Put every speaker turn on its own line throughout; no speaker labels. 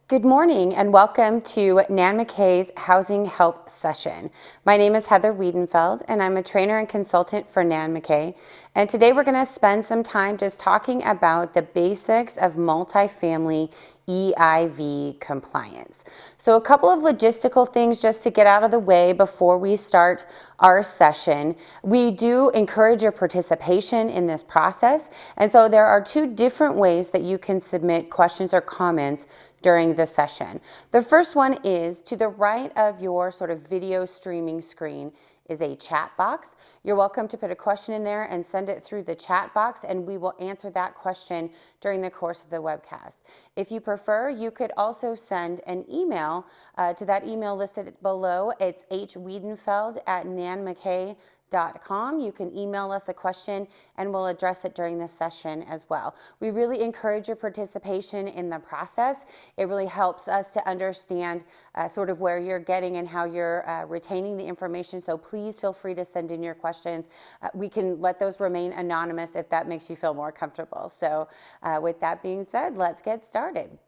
Good morning and welcome to Nan McKay's Housing Help Session. My name is Heather Wiedenfeld and I'm a trainer and consultant for Nan McKay. And today we're going to spend some time just talking about the basics of multifamily EIV compliance. So a couple of logistical things just to get out of the way before we start our session. We do encourage your participation in this process. And so there are two different ways that you can submit questions or comments during the session. The first one is to the right of your sort of video streaming screen is a chat box. You're welcome to put a question in there and send it through the chat box, and we will answer that question during the course of the webcast. If you prefer, you could also send an email to that email listed below. It's hwiedenfeld@nanmckay.com. You can email us a question and we'll address it during the session as well. We really encourage your participation in the process. It really helps us to understand sort of where you're getting and how you're retaining the information. So please feel free to send in your questions. We can let those remain anonymous if that makes you feel more comfortable. So with that being said, let's get started.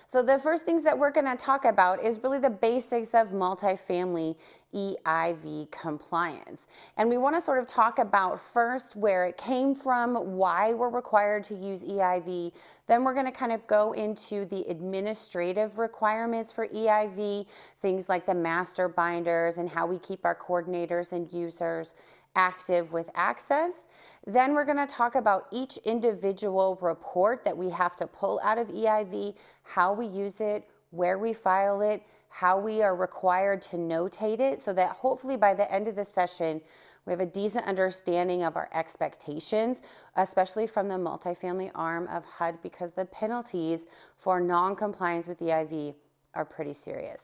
So the first things that we're going to talk about is really the basics of multifamily EIV compliance. And we want to sort of talk about first where it came from, why we're required to use EIV. Then we're going to kind of go into the administrative requirements for EIV, things like the master binders and how we keep our coordinators and users active with access. Then we're going to talk about each individual report that we have to pull out of EIV, how we use it, where we file it, how we are required to notate it, so that hopefully by the end of the session, we have a decent understanding of our expectations, especially from the multifamily arm of HUD, because the penalties for non-compliance with EIV are pretty serious.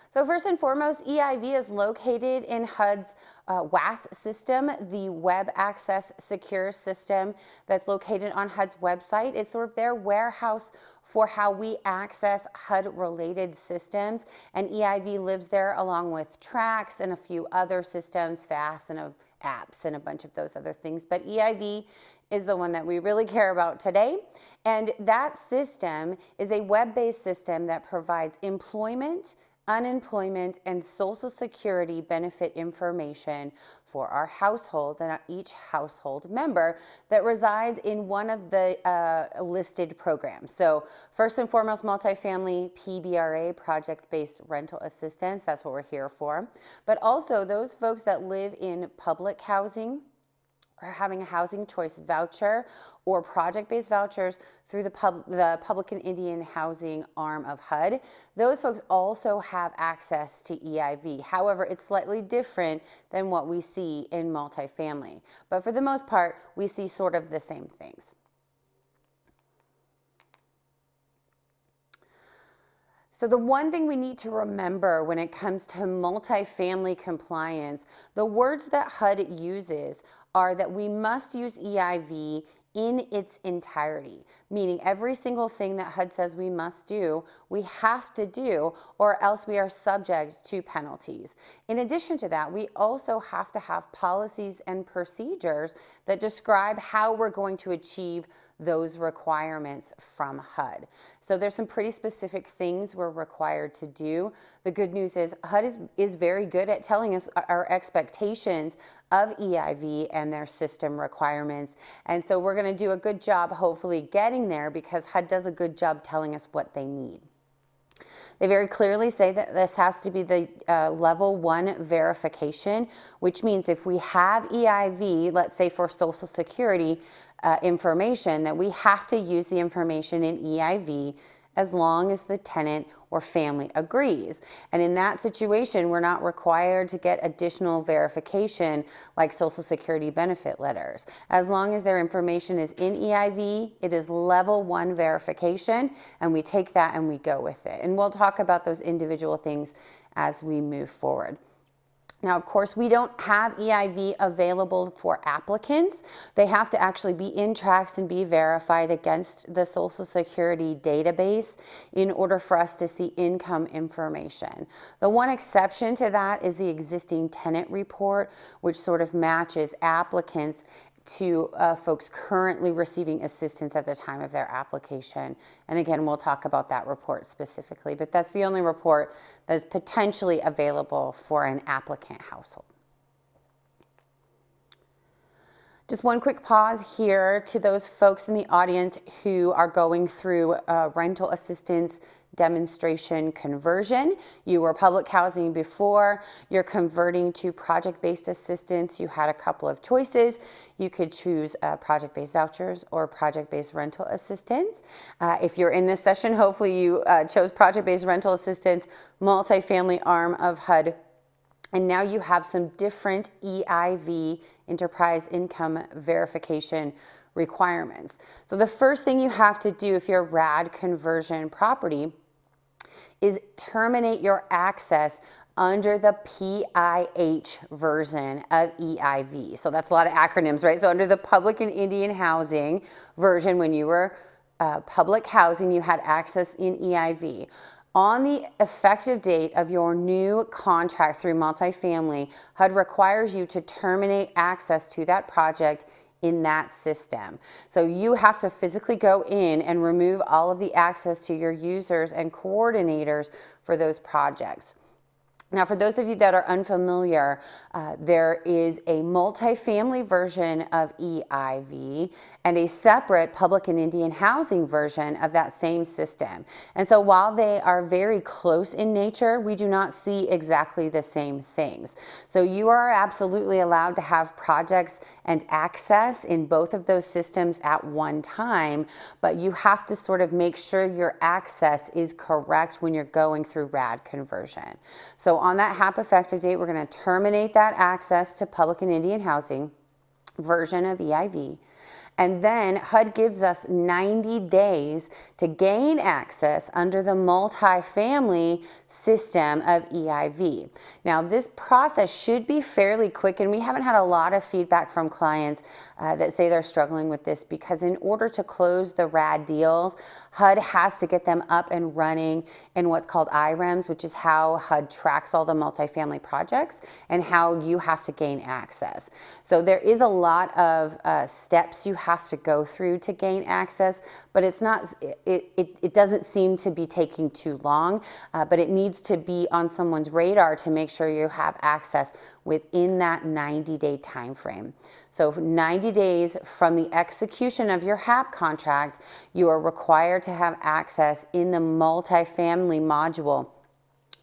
So first and foremost, EIV is located in HUD's WAS system, the Web Access Secure System that's located on HUD's website. It's sort of their warehouse for how we access HUD-related systems, and EIV lives there along with Trax and a few other systems, FAST and apps and a bunch of those other things. But EIV is the one that we really care about today. And that system is a web-based system that provides employment, unemployment, and Social Security benefit information for our household and each household member that resides in one of the listed programs. So first and foremost, multifamily PBRA, project-based rental assistance, that's what we're here for. But also those folks that live in public housing, or having a housing choice voucher or project-based vouchers through the Public and Indian Housing arm of HUD. Those folks also have access to EIV. However, it's slightly different than what we see in multifamily. But for the most part, we see sort of the same things. So the one thing we need to remember when it comes to multifamily compliance, the words that HUD uses are that we must use EIV in its entirety, meaning every single thing that HUD says we must do, we have to do, or else we are subject to penalties. In addition to that, we also have to have policies and procedures that describe how we're going to achieve those requirements from HUD. So there's some pretty specific things we're required to do. The good news is HUD is very good at telling us our expectations of EIV and their system requirements. And so we're going to do a good job hopefully getting there, because HUD does a good job telling us what they need. They very clearly say that this has to be the level 1 verification, which means if we have EIV, let's say for Social Security information, that we have to use the information in EIV as long as the tenant or family agrees. And in that situation, we're not required to get additional verification like Social Security benefit letters. As long as their information is in EIV, it is level 1 verification, and we take that and we go with it. And we'll talk about those individual things as we move forward. Now, of course, we don't have EIV available for applicants. They have to actually be in Trax and be verified against the Social Security database in order for us to see income information. The one exception to that is the existing tenant report, which sort of matches applicants to folks currently receiving assistance at the time of their application. And again, we'll talk about that report specifically, but that's the only report that is potentially available for an applicant household. Just one quick pause here to those folks in the audience who are going through rental assistance demonstration conversion. You were public housing before, you're converting to project-based assistance. You had a couple of choices. You could choose project-based vouchers or project-based rental assistance. If you're in this session, hopefully you chose project-based rental assistance, multifamily arm of HUD. And now you have some different EIV, enterprise income verification requirements. So the first thing you have to do if you're a RAD conversion property is terminate your access under the PIH version of EIV. So that's a lot of acronyms, right? So under the Public and Indian Housing version, when you were public housing, you had access in EIV. On the effective date of your new contract through multifamily, HUD requires you to terminate access to that project in that system. So you have to physically go in and remove all of the access to your users and coordinators for those projects. Now, for those of you that are unfamiliar, there is a multifamily version of EIV and a separate public and Indian housing version of that same system. And so while they are very close in nature, we do not see exactly the same things. So you are absolutely allowed to have projects and access in both of those systems at one time, but you have to sort of make sure your access is correct when you're going through RAD conversion. So on that HAP effective date, we're going to terminate that access to public and Indian housing version of EIV. And then HUD gives us 90 days to gain access under the multifamily system of EIV. Now, this process should be fairly quick, and we haven't had a lot of feedback from clients that say they're struggling with this, because in order to close the RAD deals, HUD has to get them up and running in what's called IREMs, which is how HUD tracks all the multifamily projects and how you have to gain access. So there is a lot of steps you have to go through to gain access, but it's not, it doesn't seem to be taking too long, but it needs to be on someone's radar to make sure you have access within that 90-day time frame. So for 90 days from the execution of your HAP contract, you are required to have access in the multifamily module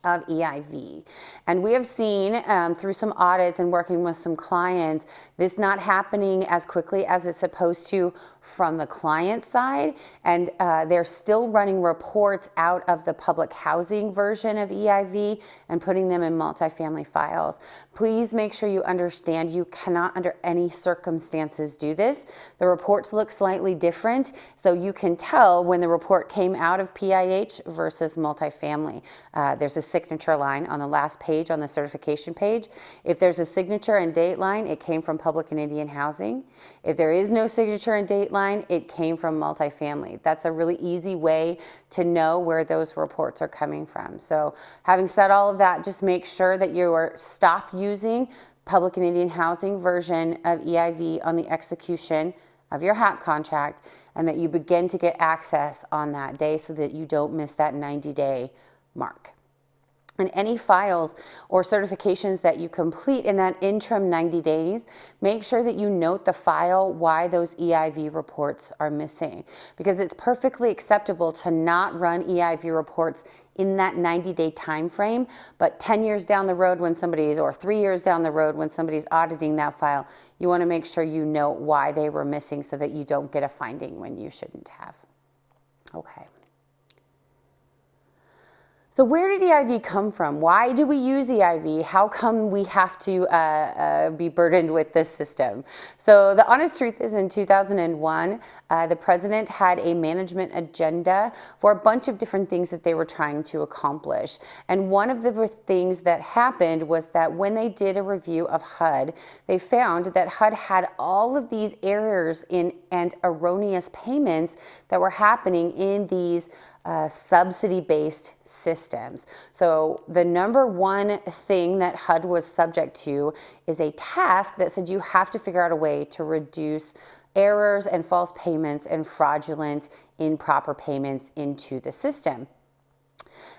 of EIV. And we have seen through some audits and working with some clients, this not happening as quickly as it's supposed to from the client side, and they're still running reports out of the public housing version of EIV and putting them in multifamily files. Please make sure you understand you cannot under any circumstances do this. The reports look slightly different, so you can tell when the report came out of PIH versus multifamily. There's a signature line on the last page on the certification page. If there's a signature and date line, it came from public and Indian housing. If there is no signature and date line, it came from multifamily. That's a really easy way to know where those reports are coming from. So having said all of that, just make sure that you are stop using public and Indian housing version of EIV on the execution of your HAP contract, and that you begin to get access on that day so that you don't miss that 90-day mark. And any files or certifications that you complete in that interim 90 days, make sure that you note the file why those EIV reports are missing, because it's perfectly acceptable to not run EIV reports in that 90-day time frame, but 10 years down the road when somebody's, or 3 years down the road when somebody's auditing that file, you want to make sure you note why they were missing so that you don't get a finding when you shouldn't have. Okay. So where did EIV come from? Why do we use EIV? How come we have to be burdened with this system? So the honest truth is, in 2001, the president had a management agenda for a bunch of different things that they were trying to accomplish. And one of the things that happened was that when they did a review of HUD, they found that HUD had all of these errors in and erroneous payments that were happening in these subsidy-based systems. So the number one thing that HUD was subject to is a task that said you have to figure out a way to reduce errors and false payments and fraudulent improper payments into the system.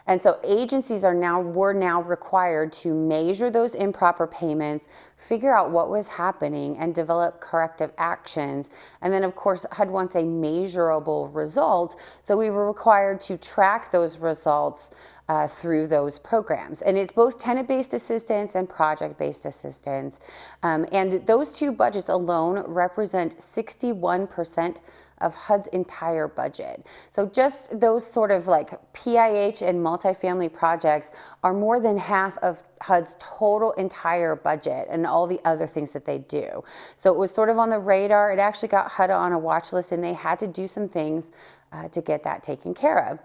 And so agencies were now required to measure those improper payments, figure out what was happening, and develop corrective actions. And then, of course, HUD wants a measurable result, so we were required to track those results through those programs. And it's both tenant-based assistance and project-based assistance. And those two budgets alone represent 61% of HUD's entire budget. So just those sort of like PIH and multifamily projects are more than half of HUD's total entire budget and all the other things that they do. So it was sort of on the radar. It actually got HUD on a watch list, and they had to do some things to get that taken care of.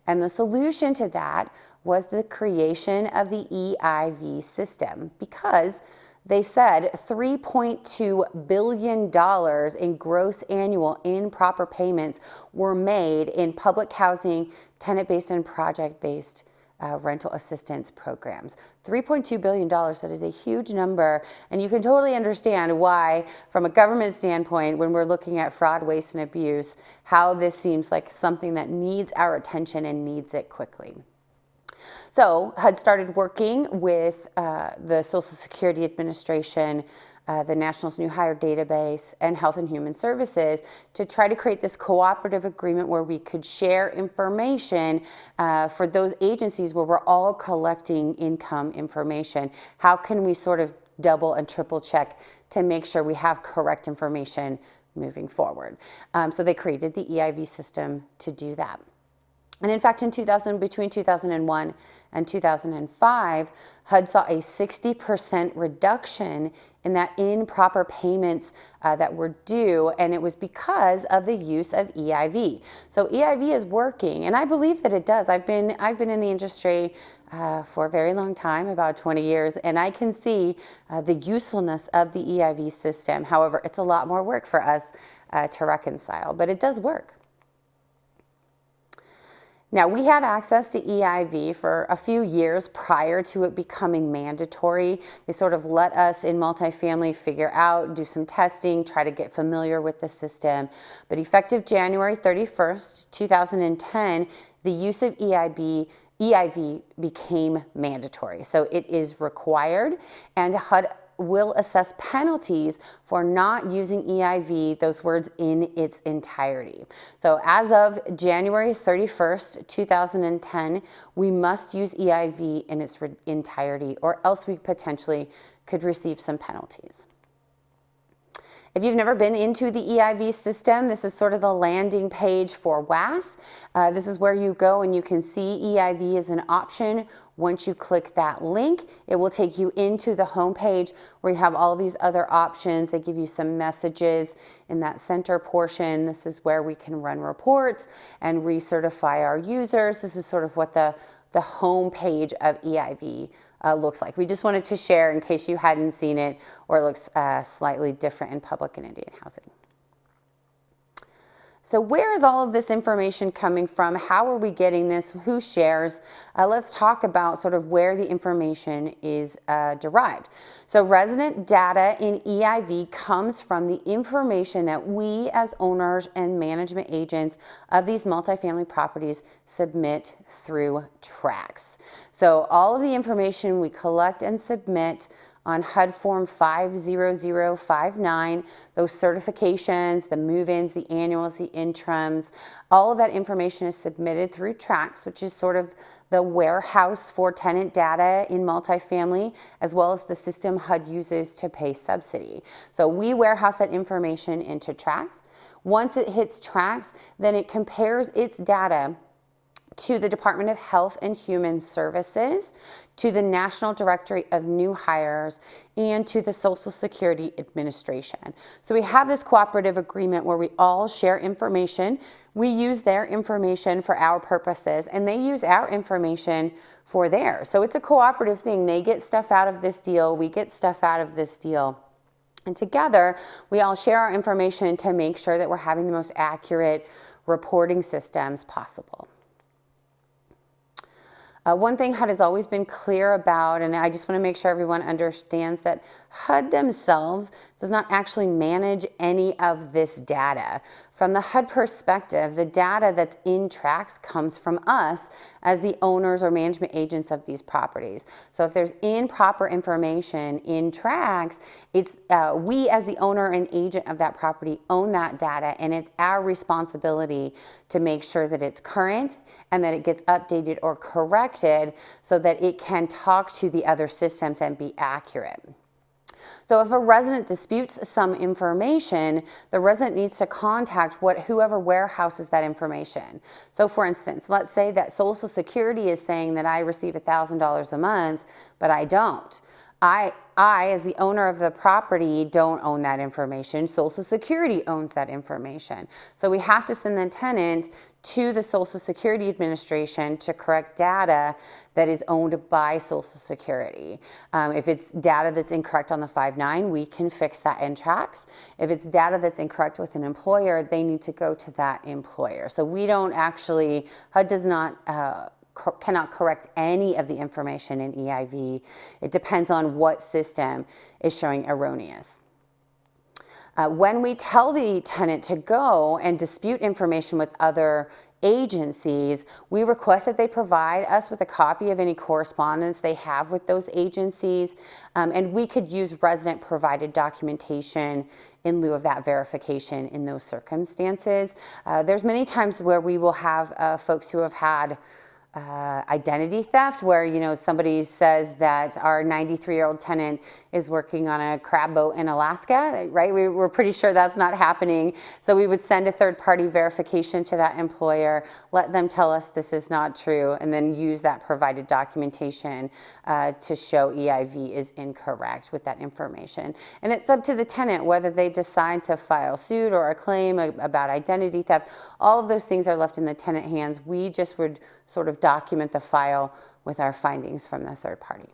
And the solution to that was the creation of the EIV system, because they said $3.2 billion in gross annual improper payments were made in public housing, tenant-based and project-based rental assistance programs. $3.2 billion, that is a huge number, and you can totally understand why, from a government standpoint, when we're looking at fraud, waste, and abuse, how this seems like something that needs our attention and needs it quickly. So HUD started working with the Social Security Administration, the National's New Hire Database, and Health and Human Services to try to create this cooperative agreement where we could share information for those agencies where we're all collecting income information. How can we sort of double and triple check to make sure we have correct information moving forward? So they created the EIV system to do that. And in fact, between 2001 and 2005, HUD saw a 60% reduction in that improper payments that were due, and it was because of the use of EIV. So EIV is working, and I believe that it does. I've been in the industry for a very long time, about 20 years, and I can see the usefulness of the EIV system. However, it's a lot more work for us to reconcile, but it does work. Now, we had access to EIV for a few years prior to it becoming mandatory. They sort of let us in multifamily figure out, do some testing, try to get familiar with the system. But effective January 31st, 2010, the use of EIV became mandatory. So it is required, and HUD will assess penalties for not using EIV, those words, in its entirety. So as of January 31st, 2010, we must use EIV in its entirety, or else we potentially could receive some penalties. If you've never been into the EIV system, this is sort of the landing page for WAS. This is where you go and you can see EIV as an option. Once you click that link, it will take you into the home page where you have all these other options. They give you some messages in that center portion. This is where we can run reports and recertify our users. This is sort of what the home page of EIV looks like. We just wanted to share in case you hadn't seen it, or it looks slightly different in public and Indian housing. So where is all of this information coming from? How are we getting this? Who shares? Let's talk about sort of where the information is derived. So resident data in EIV comes from the information that we as owners and management agents of these multifamily properties submit through tracks. So all of the information we collect and submit on HUD Form 50059, those certifications, the move-ins, the annuals, the interims, all of that information is submitted through tracks, which is sort of the warehouse for tenant data in multifamily, as well as the system HUD uses to pay subsidy. So we warehouse that information into tracks. Once it hits tracks, then it compares its data to the Department of Health and Human Services, to the National Directory of New Hires, and to the Social Security Administration. So we have this cooperative agreement where we all share information. We use their information for our purposes, and they use our information for theirs. So it's a cooperative thing. They get stuff out of this deal, we get stuff out of this deal. And together, we all share our information to make sure that we're having the most accurate reporting systems possible. One thing HUD has always been clear about, and I just want to make sure everyone understands that HUD themselves does not actually manage any of this data. From the HUD perspective, the data that's in tracks comes from us as the owners or management agents of these properties. So if there's improper information in tracks, it's we as the owner and agent of that property own that data, and it's our responsibility to make sure that it's current and that it gets updated or corrected so that it can talk to the other systems and be accurate. So if a resident disputes some information, the resident needs to contact whoever warehouses that information. So for instance, let's say that Social Security is saying that I receive $1,000 a month, but I don't. I, as the owner of the property, don't own that information. Social Security owns that information. So we have to send the tenant to the Social Security Administration to correct data that is owned by Social Security. If it's data that's incorrect on the 5-9, we can fix that in tracks. If it's data that's incorrect with an employer, they need to go to that employer. So we don't actually, HUD does not cannot correct any of the information in EIV. It depends on what system is showing erroneous. When we tell the tenant to go and dispute information with other agencies, we request that they provide us with a copy of any correspondence they have with those agencies, and we could use resident provided documentation in lieu of that verification in those circumstances. There's many times where we will have folks who have had identity theft, where somebody says that our 93-year-old tenant is working on a crab boat in Alaska, right? We're pretty sure that's not happening. So we would send a third-party verification to that employer, let them tell us this is not true, and then use that provided documentation to show EIV is incorrect with that information. And it's up to the tenant whether they decide to file suit or a claim about identity theft. All of those things are left in the tenant hands. We just would sort of document the file with our findings from the third party.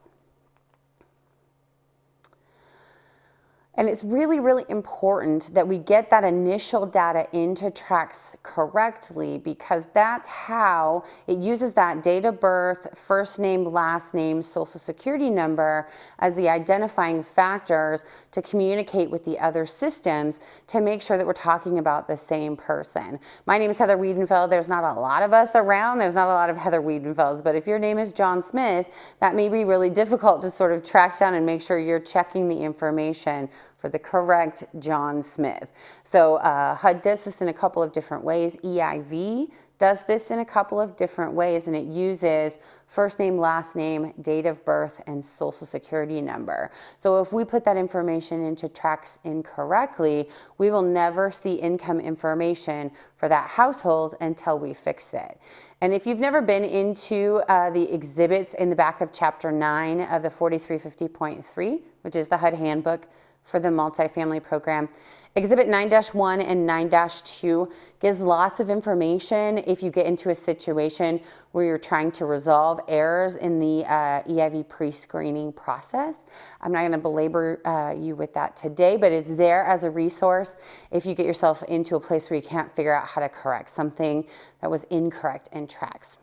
And it's really, really important that we get that initial data into tracks correctly, because that's how it uses that date of birth, first name, last name, Social Security number as the identifying factors to communicate with the other systems to make sure that we're talking about the same person. My name is Heather Wiedenfeld. There's not a lot of us around. There's not a lot of Heather Wiedenfelds, but if your name is John Smith, that may be really difficult to sort of track down and make sure you're checking the information for the correct John Smith. So HUD does this in a couple of different ways. EIV does this in a couple of different ways, and it uses first name, last name, date of birth, and Social Security number. So if we put that information into tracks incorrectly, we will never see income information for that household until we fix it. And if you've never been into the exhibits in the back of Chapter 9 of the 4350.3, which is the HUD handbook for the multifamily program, Exhibit 9-1 and 9-2 gives lots of information if you get into a situation where you're trying to resolve errors in the EIV pre-screening process. I'm not going to belabor you with that today, but it's there as a resource if you get yourself into a place where you can't figure out how to correct something that was incorrect in tracks.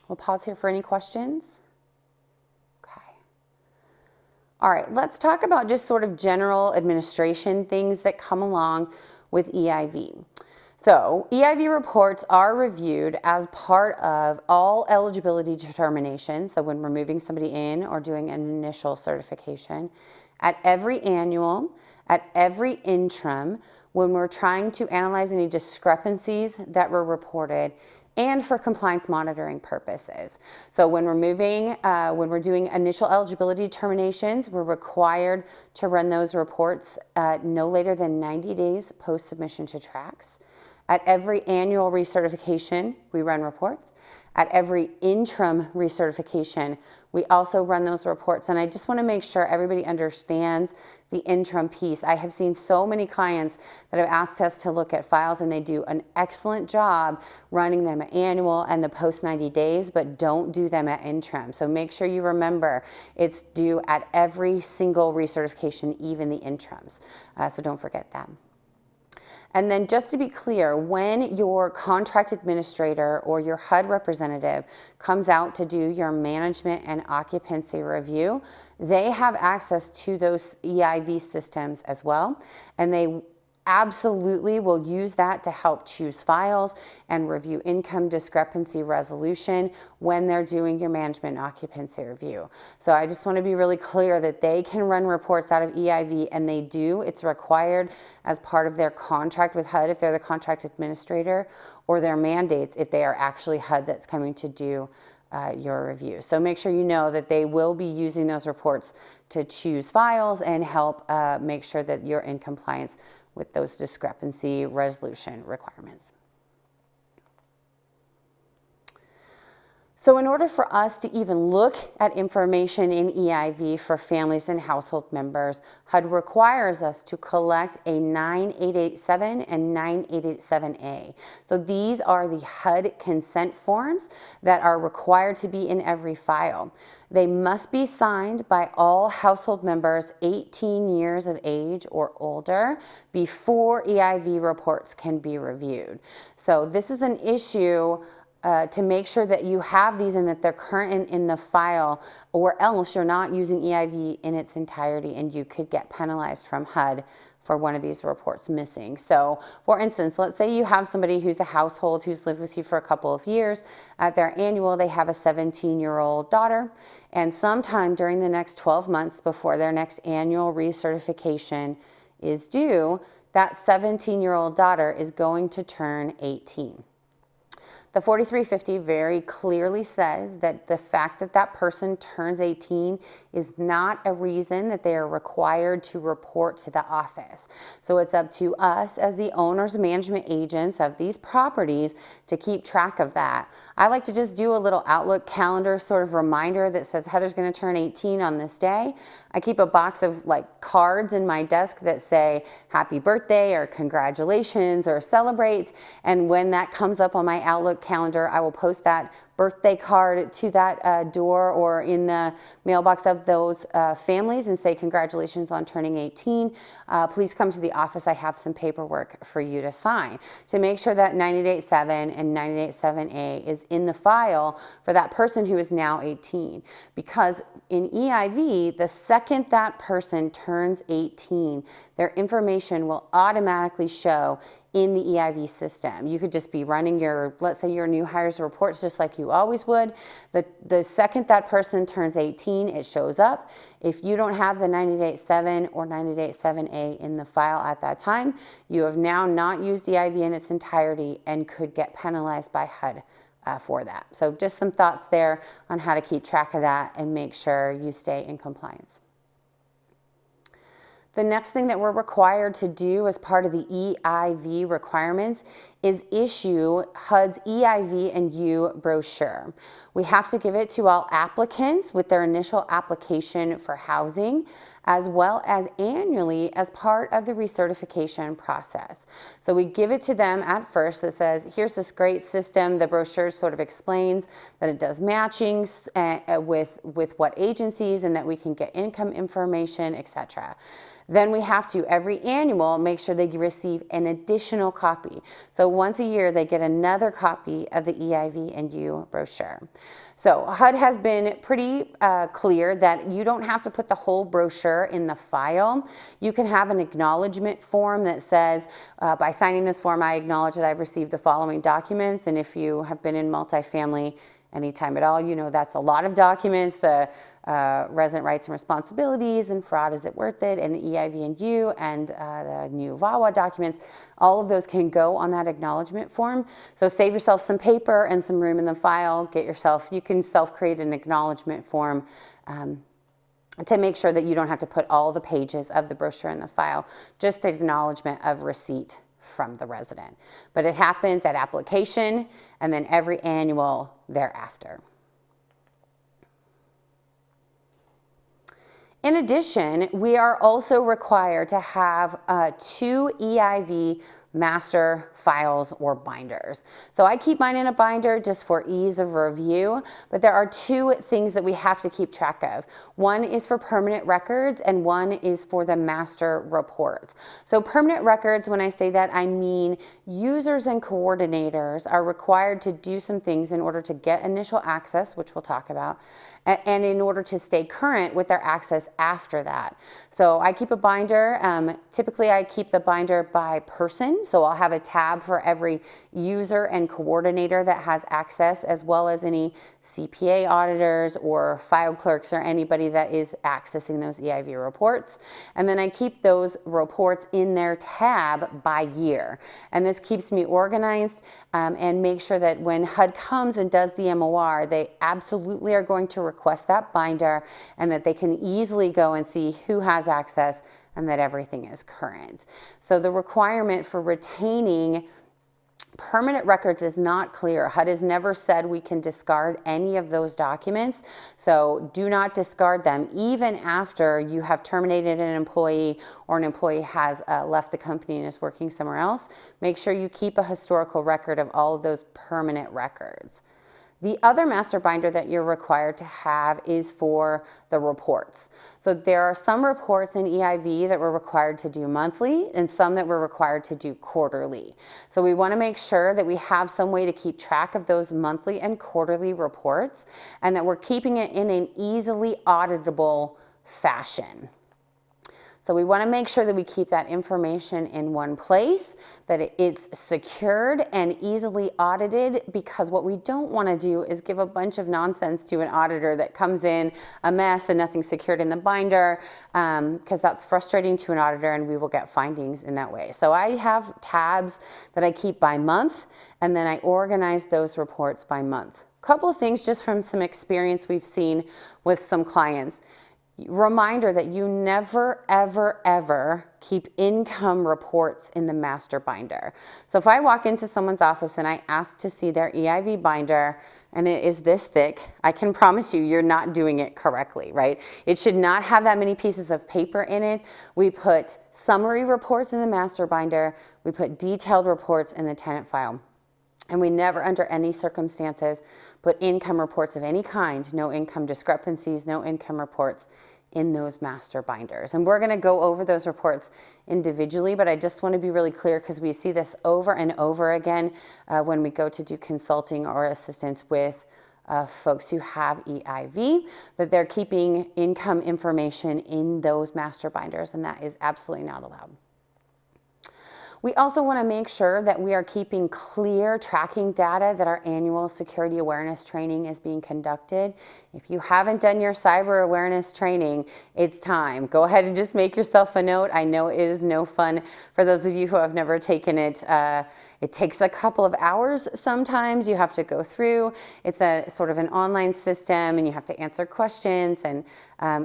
We'll pause here for any questions. All right, let's talk about just sort of general administration things that come along with EIV. So EIV reports are reviewed as part of all eligibility determinations, so when we're moving somebody in or doing an initial certification, at every annual, at every interim, when we're trying to analyze any discrepancies that were reported, and for compliance monitoring purposes. So when we're moving, when we're doing initial eligibility determinations, we're required to run those reports no later than 90 days post-submission to tracks. At every annual recertification, we run reports. At every interim recertification, we also run those reports. And I just want to make sure everybody understands the interim piece. I have seen so many clients that have asked us to look at files, and they do an excellent job running them at annual and the post 90 days, but don't do them at interim. So make sure you remember it's due at every single recertification, even the interims. So don't forget that. And then just to be clear, when your contract administrator or your HUD representative comes out to do your management and occupancy review, they have access to those EIV systems as well, and they absolutely will use that to help choose files and review income discrepancy resolution when they're doing your management and occupancy review. So I just want to be really clear that they can run reports out of EIV, and they do. It's required as part of their contract with HUD if they're the contract administrator, or their mandates if they are actually HUD that's coming to do your review. So make sure you know that they will be using those reports to choose files and help make sure that you're in compliance with those discrepancy resolution requirements. So in order for us to even look at information in EIV for families and household members, HUD requires us to collect a 9887 and 9887A. So these are the HUD consent forms that are required to be in every file. They must be signed by all household members 18 years of age or older before EIV reports can be reviewed. So this is an issue to make sure that you have these and that they're current in the file, or else you're not using EIV in its entirety and you could get penalized from HUD for one of these reports missing. So for instance, let's say you have somebody who's a household who's lived with you for a couple of years. At their annual, they have a 17-year-old daughter, and sometime during the next 12 months before their next annual recertification is due, that 17-year-old daughter is going to turn 18. The 4350 very clearly says that the fact that that person turns 18 is not a reason that they are required to report to the office. So it's up to us as the owners and management agents of these properties to keep track of that. I like to just do a little Outlook calendar sort of reminder that says Heather's going to turn 18 on this day. I keep a box of like cards in my desk that say happy birthday or congratulations or celebrate, and when that comes up on my Outlook calendar, I will post that birthday card to that door or in the mailbox of those families and say congratulations on turning 18. Please come to the office. I have some paperwork for you to sign to make sure that 9887 and 9887A is in the file for that person who is now 18. Because in EIV, the second that person turns 18, their information will automatically show in the EIV system. You could just be running your, let's say your new hires reports just like you always would. The second that person turns 18, it shows up. If you don't have the 9887 or 9887A in the file at that time, you have now not used EIV in its entirety and could get penalized by HUD for that. So just some thoughts there on how to keep track of that and make sure you stay in compliance. The next thing that we're required to do as part of the EIV requirements is issue HUD's EIV and U brochure. We have to give it to all applicants with their initial application for housing, as well as annually as part of the recertification process. So we give it to them at first that says, here's this great system. The brochure sort of explains that it does matchings with what agencies and that we can get income information, etc. Then we have to, every annual, make sure they receive an additional copy. So once a year, they get another copy of the EIV and U brochure. So HUD has been pretty clear that you don't have to put the whole brochure in the file. You can have an acknowledgement form that says, by signing this form, I acknowledge that I've received the following documents. And if you have been in multifamily anytime at all, you know that's a lot of documents. The resident rights and responsibilities and fraud, is it worth it, and EIV and U and the new VAWA documents, all of those can go on that acknowledgement form. So save yourself some paper and some room in the file. Get yourself, you can self-create an acknowledgement form to make sure that you don't have to put all the pages of the brochure in the file, just acknowledgement of receipt from the resident. But it happens at application and then every annual thereafter. In addition, we are also required to have 2 EIV master files or binders. So I keep mine in a binder just for ease of review, but there are two things that we have to keep track of. One is for permanent records and one is for the master reports. So permanent records, when I say that, I mean users and coordinators are required to do some things in order to get initial access, which we'll talk about, and in order to stay current with their access after that. So I keep a binder. Typically I keep the binder by person. So I'll have a tab for every user and coordinator that has access, as well as any CPA auditors or file clerks or anybody that is accessing those EIV reports. And then I keep those reports in their tab by year. And this keeps me organized and make sure that when HUD comes and does the MOR, they absolutely are going to request that binder and that they can easily go and see who has access and that everything is current. So the requirement for retaining permanent records is not clear. HUD has never said we can discard any of those documents, so do not discard them even after you have terminated an employee or an employee has left the company and is working somewhere else. Make sure you keep a historical record of all of those permanent records. The other master binder that you're required to have is for the reports. So there are some reports in EIV that we're required to do monthly and some that we're required to do quarterly. So we want to make sure that we have some way to keep track of those monthly and quarterly reports and that we're keeping it in an easily auditable fashion. So we want to make sure that we keep that information in one place, that it's secured and easily audited, because what we don't want to do is give a bunch of nonsense to an auditor that comes in a mess and nothing's secured in the binder, because that's frustrating to an auditor and we will get findings in that way. So I have tabs that I keep by month and then I organize those reports by month. A couple of things just from some experience we've seen with some clients. Reminder that you never, ever, ever keep income reports in the master binder. So if I walk into someone's office and I ask to see their EIV binder and it is this thick, I can promise you, you're not doing it correctly, right? It should not have that many pieces of paper in it. We put summary reports in the master binder. We put detailed reports in the tenant file. And we never, under any circumstances, put income reports of any kind, no income discrepancies, no income reports in those master binders. And we're going to go over those reports individually, but I just want to be really clear because we see this over and over again when we go to do consulting or assistance with folks who have EIV, that they're keeping income information in those master binders, and that is absolutely not allowed. We also want to make sure that we are keeping clear tracking data, that our annual security awareness training is being conducted. If you haven't done your cyber awareness training, it's time. Go ahead and just make yourself a note. I know it is no fun for those of you who have never taken it. It takes a couple of hours sometimes. You have to go through. It's a sort of an online system and you have to answer questions. And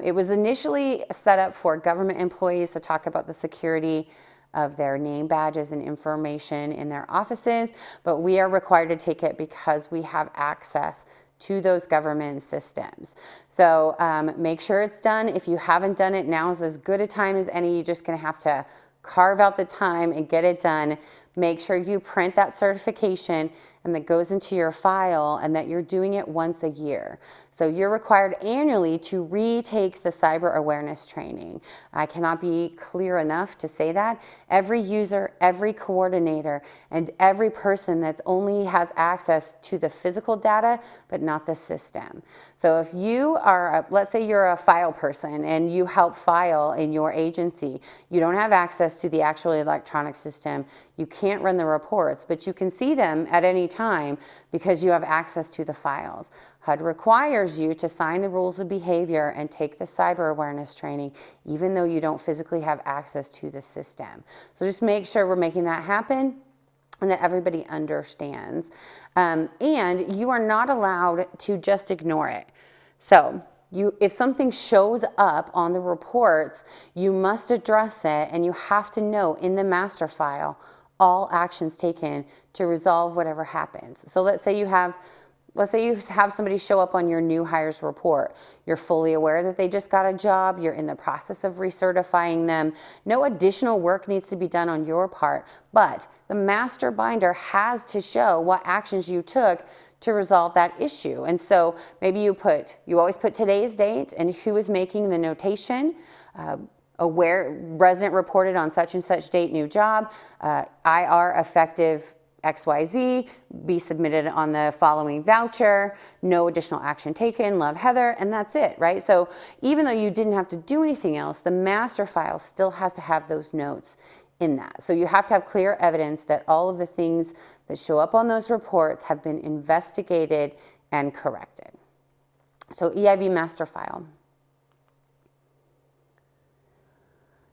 it was initially set up for government employees to talk about the security of their name badges and information in their offices, but we are required to take it because we have access to those government systems. So make sure it's done. If you haven't done it, now is as good a time as any. You're just going to have to carve out the time and get it done. Make sure you print that certification and that goes into your file and that you're doing it once a year. So you're required annually to retake the cyber awareness training. I cannot be clear enough to say that. Every user, every coordinator, and every person that only has access to the physical data, but not the system. So if you are, let's say you're a file person and you help file in your agency, you don't have access to the actual electronic system. You can't run the reports, but you can see them at any time because you have access to the files. HUD requires you to sign the rules of behavior and take the cyber awareness training, even though you don't physically have access to the system. So just make sure we're making that happen and that everybody understands. And you are not allowed to just ignore it. So if something shows up on the reports, you must address it, and you have to note in the master file all actions taken to resolve whatever happens. So let's say you have let's say you have somebody show up on your new hires report. You're fully aware that they just got a job. You're in the process of recertifying them. No additional work needs to be done on your part, but the master binder has to show what actions you took to resolve that issue. And so maybe you always put today's date and who is making the notation. Aware, resident reported on such and such date, new job, IR effective XYZ, be submitted on the following voucher, no additional action taken, love Heather, and that's it, right? So even though you didn't have to do anything else, the master file still has to have those notes in that. So you have to have clear evidence that all of the things that show up on those reports have been investigated and corrected. So EIV master file.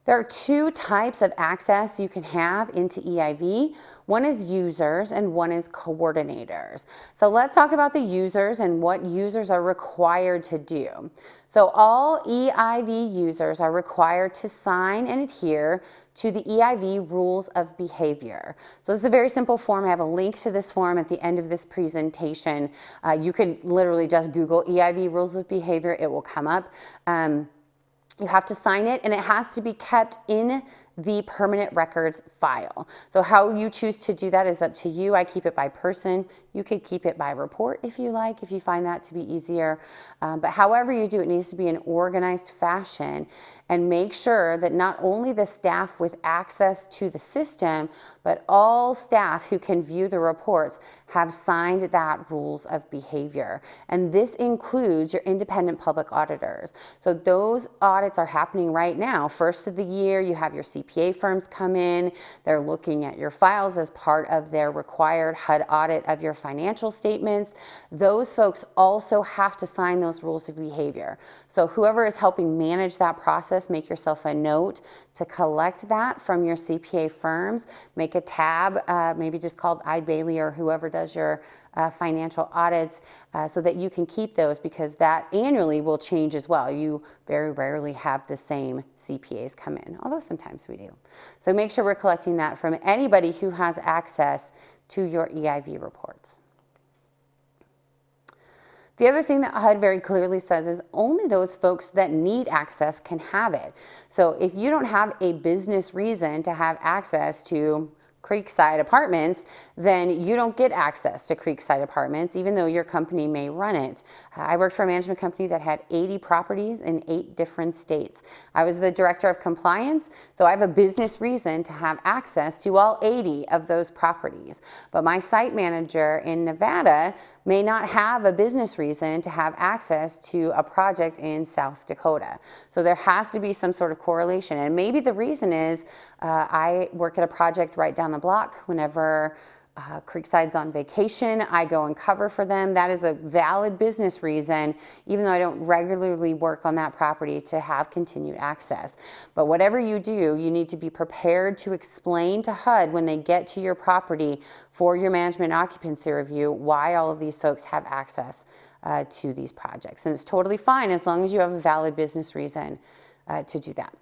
There are two types of access you can have into EIV. One is users and one is coordinators. So let's talk about the users and what users are required to do. So all EIV users are required to sign and adhere to the EIV rules of behavior. So this is a very simple form. I have a link to this form at the end of this presentation. You can literally just Google EIV rules of behavior. It will come up. You have to sign it, and it has to be kept in the permanent records file. So how you choose to do that is up to you. I keep it by person. You could keep it by report if you like, if you find that to be easier. But however you do, it needs to be in organized fashion, and make sure that not only the staff with access to the system, but all staff who can view the reports have signed that rules of behavior. And this includes your independent public auditors. So those audits are happening right now. First of the year, you have your CPA firms come in. They're looking at your files as part of their required HUD audit of your financial statements. Those folks also have to sign those rules of behavior. So whoever is helping manage that process, make yourself a note to collect that from your CPA firms. Make a tab, maybe just called iBailey or whoever does your financial audits, so that you can keep those, because that annually will change as well. You very rarely have the same CPAs come in, although sometimes we do. So make sure we're collecting that from anybody who has access to your EIV reports. The other thing that HUD very clearly says is only those folks that need access can have it. So if you don't have a business reason to have access to Creekside Apartments, then you don't get access to Creekside Apartments, even though your company may run it. I worked for a management company that had 80 properties in 8 different states. I was the director of compliance, so I have a business reason to have access to all 80 of those properties. But my site manager in Nevada may not have a business reason to have access to a project in South Dakota. So there has to be some sort of correlation. And maybe the reason is I work at a project right down the block. Whenever Creekside's on vacation, I go and cover for them. That is a valid business reason, even though I don't regularly work on that property, to have continued access. But whatever you do, you need to be prepared to explain to HUD when they get to your property for your management occupancy review why all of these folks have access to these projects. And it's totally fine as long as you have a valid business reason to do that.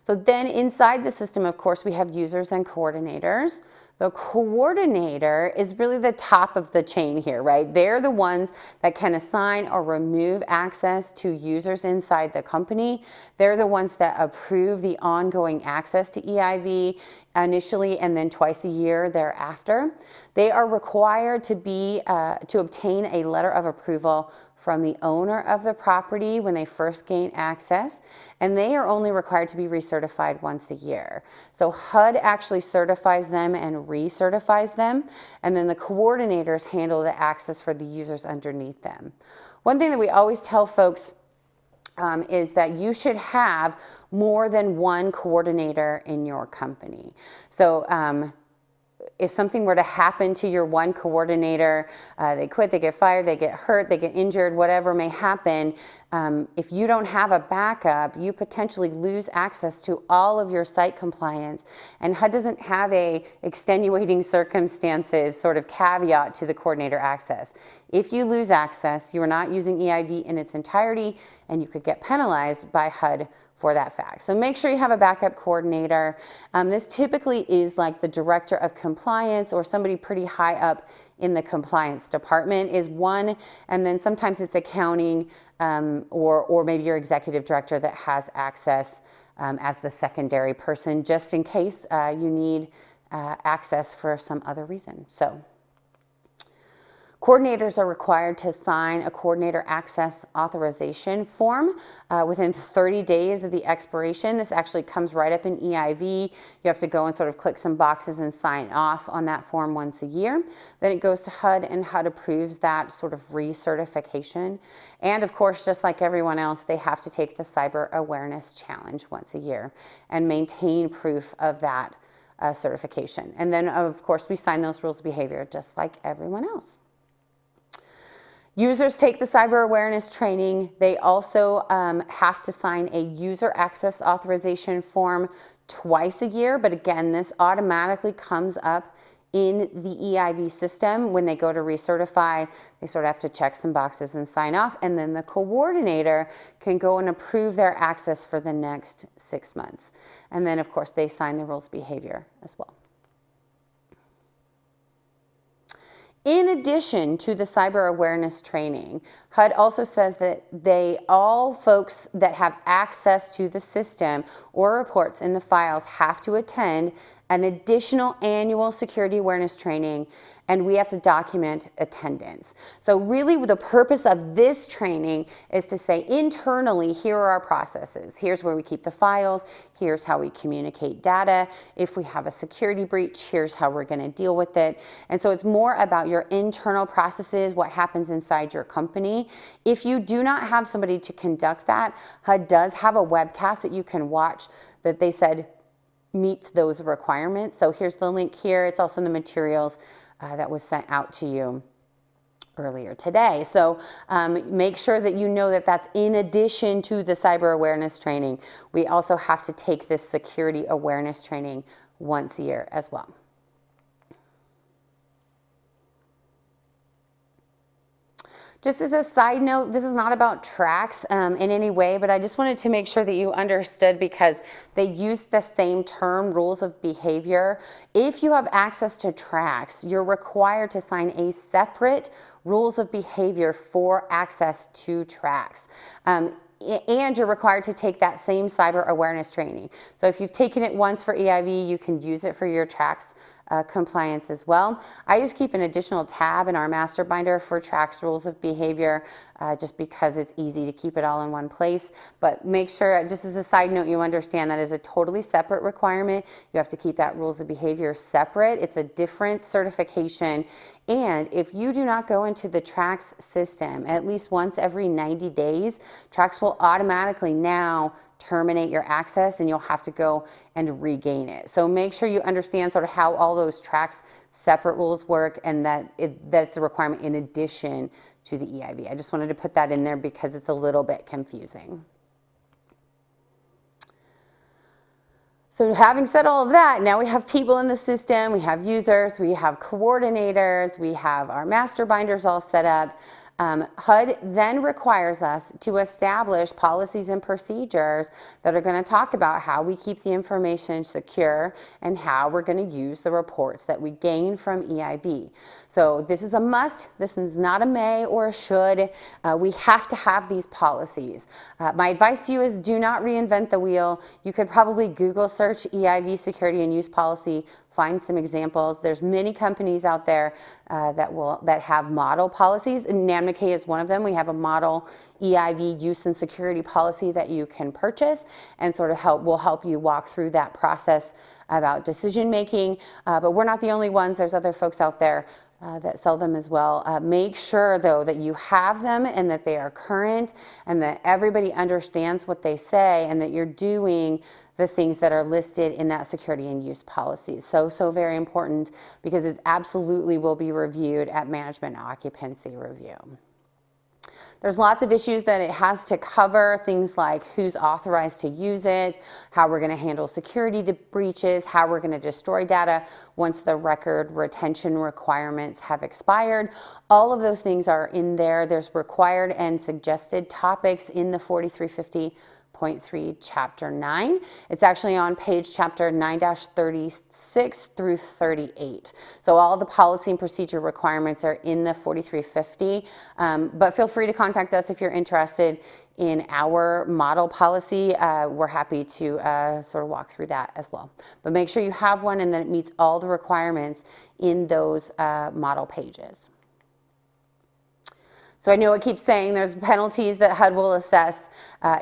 So then inside the system, of course, we have users and coordinators. The coordinator is really the top of the chain here, right? They're the ones that can assign or remove access to users inside the company. They're the ones that approve the ongoing access to EIV initially and then twice a year thereafter. They are required to obtain a letter of approval from the owner of the property when they first gain access, and they are only required to be recertified once a year. So HUD actually certifies them and recertifies them, and then the coordinators handle the access for the users underneath them. One thing that we always tell folks is that you should have more than one coordinator in your company. So if something were to happen to your one coordinator, they quit, they get fired, they get hurt, they get injured, whatever may happen, if you don't have a backup, you potentially lose access to all of your site compliance. And HUD doesn't have a extenuating circumstances sort of caveat to the coordinator access. If you lose access, you are not using EIV in its entirety, and you could get penalized by HUD for that fact. So make sure you have a backup coordinator. This typically is like the director of compliance or somebody pretty high up in the compliance department is one, and then sometimes it's accounting or maybe your executive director that has access as the secondary person, just in case you need access for some other reason. So coordinators are required to sign a coordinator access authorization form within 30 days of the expiration. This actually comes right up in EIV. You have to go and sort of click some boxes and sign off on that form once a year. Then it goes to HUD, and HUD approves that sort of recertification. And of course, just like everyone else, they have to take the Cyber Awareness Challenge once a year and maintain proof of that certification. And then, of course, we sign those rules of behavior just like everyone else. Users take the cyber awareness training. They also have to sign a user access authorization form twice a year, but again, this automatically comes up in the EIV system. When they go to recertify, they sort of have to check some boxes and sign off, and then the coordinator can go and approve their access for the next 6 months. And then, of course, they sign the rules of behavior as well. In addition to the cyber awareness training, HUD also says that all folks that have access to the system or reports in the files have to attend an additional annual security awareness training, and we have to document attendance. So really the purpose of this training is to say internally, here are our processes. Here's where we keep the files. Here's how we communicate data. If we have a security breach, here's how we're going to deal with it. And so it's more about your internal processes, what happens inside your company. If you do not have somebody to conduct that, HUD does have a webcast that you can watch that they said meets those requirements. So here's the link here. It's also in the materials that was sent out to you earlier today. So make sure that you know that that's in addition to the cyber awareness training. We also have to take this security awareness training once a year as well. Just as a side note, this is not about tracks in any way, but I just wanted to make sure that you understood, because they use the same term, rules of behavior. If you have access to tracks, you're required to sign a separate rules of behavior for access to tracks. And you're required to take that same cyber awareness training. So if you've taken it once for EIV, you can use it for your tracks compliance as well. I just keep an additional tab in our master binder for tracks rules of behavior, just because it's easy to keep it all in one place. But make sure, just as a side note, you understand that is a totally separate requirement. You have to keep that rules of behavior separate. It's a different certification. And if you do not go into the tracks system at least once every 90 days, tracks will automatically now terminate your access, and you'll have to go and regain it. So make sure you understand sort of how all those tracks separate rules work, and that it's a requirement in addition to the EIV. I just wanted to put that in there because it's a little bit confusing. So having said all of that, now we have people in the system, we have users, we have coordinators, we have our master binders all set up. HUD then requires us to establish policies and procedures that are going to talk about how we keep the information secure and how we're going to use the reports that we gain from EIV. So this is a must. This is not a may or a should. We have to have these policies. My advice to you is do not reinvent the wheel. You could probably Google search EIV security and use policy, find some examples. There's many companies out there that have model policies, and NAMNK is one of them. We have a model EIV use and security policy that you can purchase, and sort of will help you walk through that process about decision making. But we're not the only ones. There's other folks out there that sell them as well. Make sure, though, that you have them and that they are current and that everybody understands what they say and that you're doing the things that are listed in that security and use policy. So very important, because it absolutely will be reviewed at management occupancy review. There's lots of issues that it has to cover, things like who's authorized to use it, how we're going to handle security breaches, how we're going to destroy data once the record retention requirements have expired. All of those things are in there. There's required and suggested topics in the 4350.3 Chapter 9. It's actually on page Chapter 9-36 through 38. So all the policy and procedure requirements are in the 4350, but feel free to contact us if you're interested in our model policy. We're happy to sort of walk through that as well. But make sure you have one and that it meets all the requirements in those model pages. So I know it keeps saying there's penalties that HUD will assess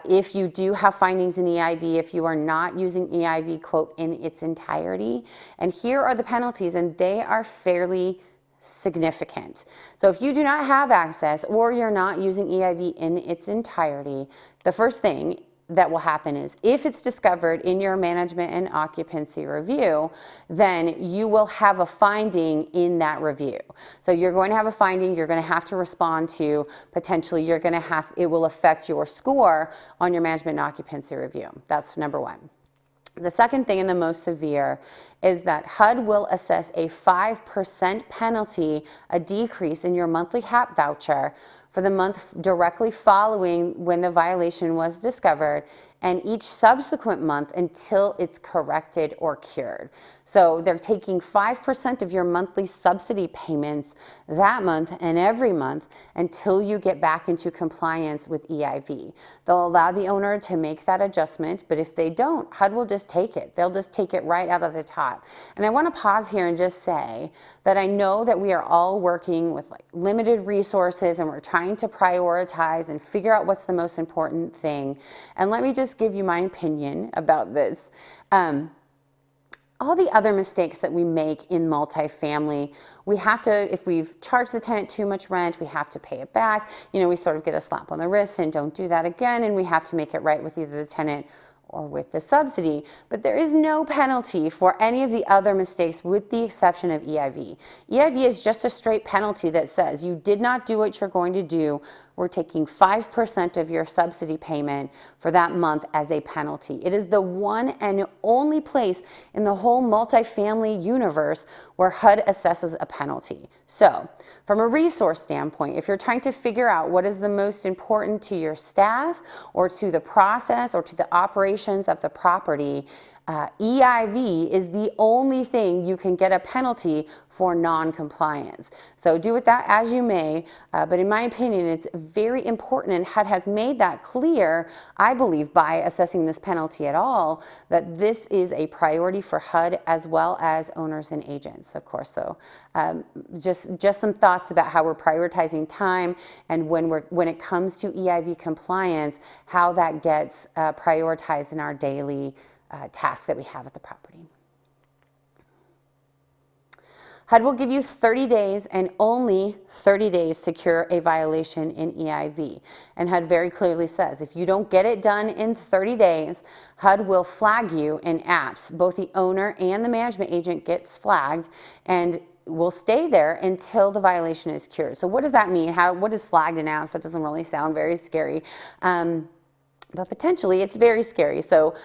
if you do have findings in EIV, if you are not using EIV, quote, in its entirety. And here are the penalties, and they are fairly significant. So if you do not have access or you're not using EIV in its entirety, the first thing that will happen is if it's discovered in your management and occupancy review, then you will have a finding in that review. So you're going to have a finding you're going to have to respond to. Potentially you're going to have, it will affect your score on your management and occupancy review. That's number one. The second thing, and the most severe, is that HUD will assess a 5% penalty, a decrease in your monthly HAP voucher for the month directly following when the violation was discovered, and each subsequent month until it's corrected or cured. So they're taking 5% of your monthly subsidy payments that month and every month until you get back into compliance with EIV. They'll allow the owner to make that adjustment, but if they don't, HUD will just take it. They'll just take it right out of the top. And I want to pause here and just say that I know that we are all working with like limited resources and we're trying to prioritize and figure out what's the most important thing. And let me just give you my opinion about this. All the other mistakes that we make in multifamily, we have to, if we've charged the tenant too much rent, we have to pay it back. You know, we sort of get a slap on the wrist and don't do that again, and we have to make it right with either the tenant or with the subsidy. But there is no penalty for any of the other mistakes with the exception of EIV. EIV is just a straight penalty that says you did not do what you're going to do. We're taking 5% of your subsidy payment for that month as a penalty. It is the one and only place in the whole multifamily universe where HUD assesses a penalty. So from a resource standpoint, if you're trying to figure out what is the most important to your staff or to the process or to the operations of the property, EIV is the only thing you can get a penalty for non-compliance. So do with that as you may, but in my opinion, it's very important, and HUD has made that clear, I believe, by assessing this penalty at all, that this is a priority for HUD as well as owners and agents, of course. So just some thoughts about how we're prioritizing time and when it comes to EIV compliance, how that gets prioritized in our daily tasks that we have at the property. HUD will give you 30 days and only 30 days to cure a violation in EIV. And HUD very clearly says if you don't get it done in 30 days, HUD will flag you in apps. Both the owner and the management agent gets flagged and will stay there until the violation is cured. So what does that mean? What is flagged in apps? That doesn't really sound very scary. But potentially it's very scary. So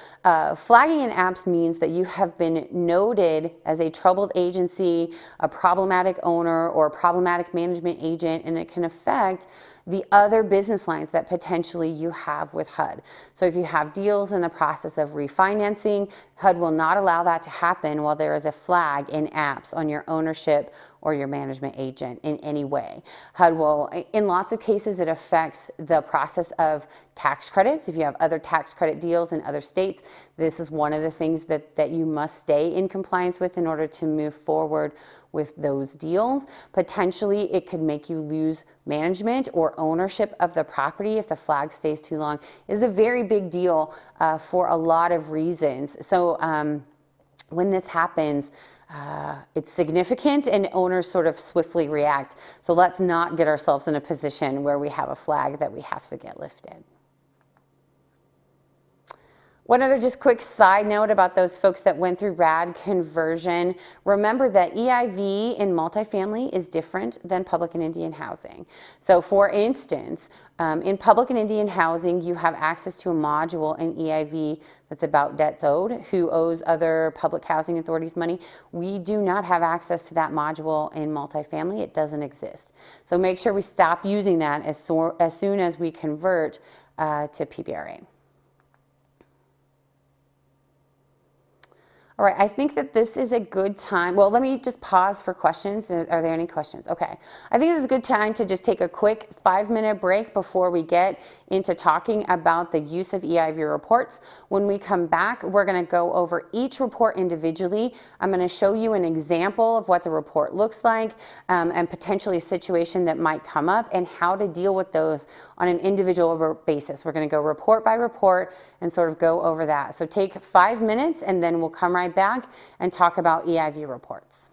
flagging in apps means that you have been noted as a troubled agency, a problematic owner, or a problematic management agent, and it can affect the other business lines that potentially you have with HUD. So if you have deals in the process of refinancing, HUD will not allow that to happen while there is a flag in apps on your ownership or your management agent in any way. HUD will, in lots of cases, it affects the process of tax credits. If you have other tax credit deals in other states, this is one of the things that you must stay in compliance with in order to move forward with those deals. Potentially, it could make you lose management or ownership of the property if the flag stays too long. It is a very big deal for a lot of reasons. So when this happens, it's significant and owners sort of swiftly react. So let's not get ourselves in a position where we have a flag that we have to get lifted. One other just quick side note about those folks that went through RAD conversion. Remember that EIV in multifamily is different than public and Indian housing. So for instance, in public and Indian housing, you have access to a module in EIV that's about debts owed, who owes other public housing authorities money. We do not have access to that module in multifamily. It doesn't exist. So make sure we stop using that as soon as we convert to PBRA. All right, I think that this is a good time. Well, let me just pause for questions. Are there any questions? Okay. I think this is a good time to just take a quick 5-minute break before we get into talking about the use of EIV reports. When we come back, we're going to go over each report individually. I'm going to show you an example of what the report looks like and potentially a situation that might come up and how to deal with those on an individual basis. We're going to go report by report and sort of go over that. So take 5 minutes and then we'll come right back and talk about EIV reports.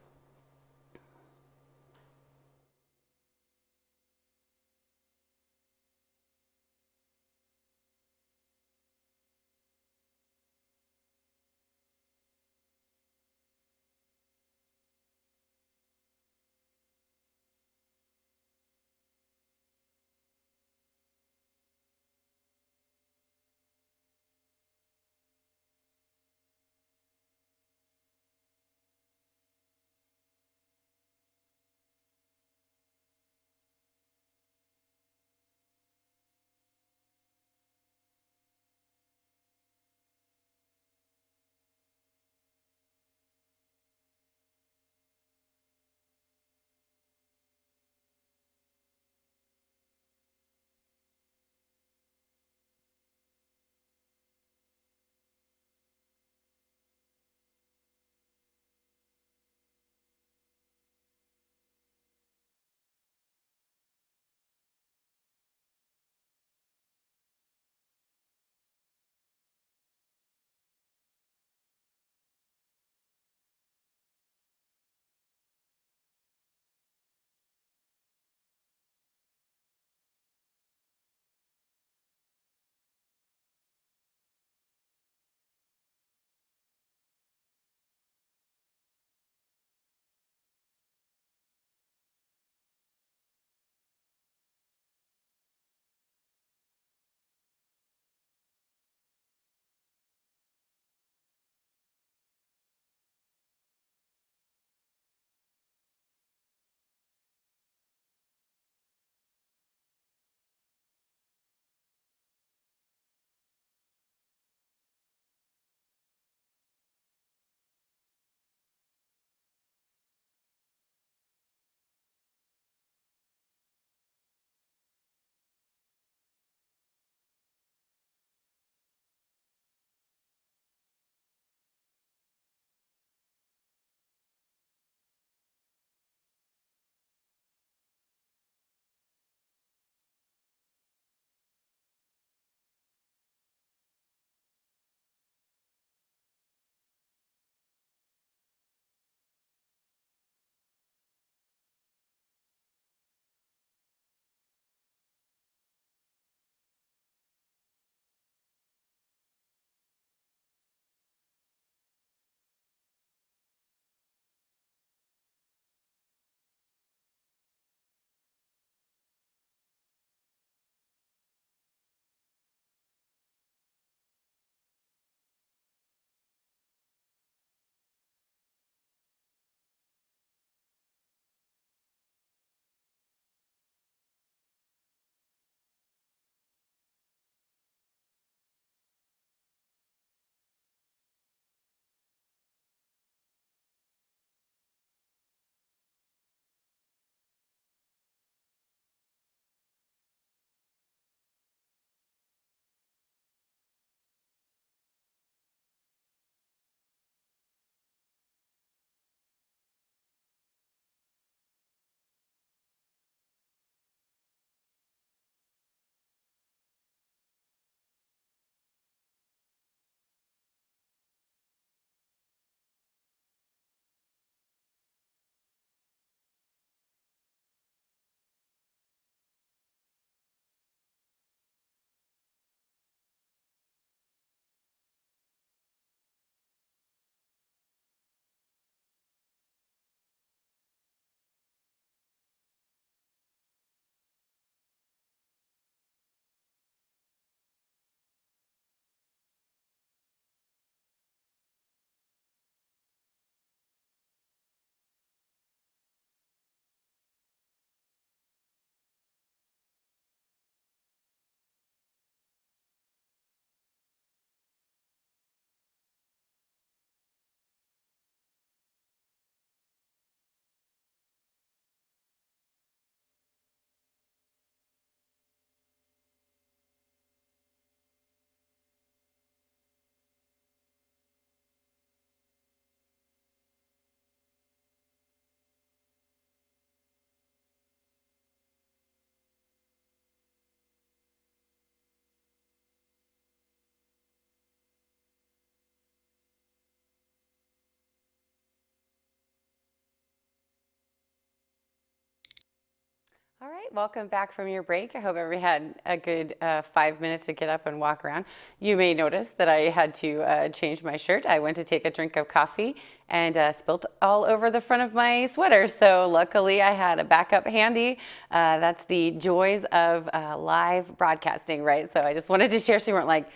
All right, welcome back from your break. I hope everybody had a good 5 minutes to get up and walk around. You may notice that I had to change my shirt. I went to take a drink of coffee and spilled all over the front of my sweater. So luckily I had a backup handy. That's the joys of live broadcasting, right? So I just wanted to share so you weren't like,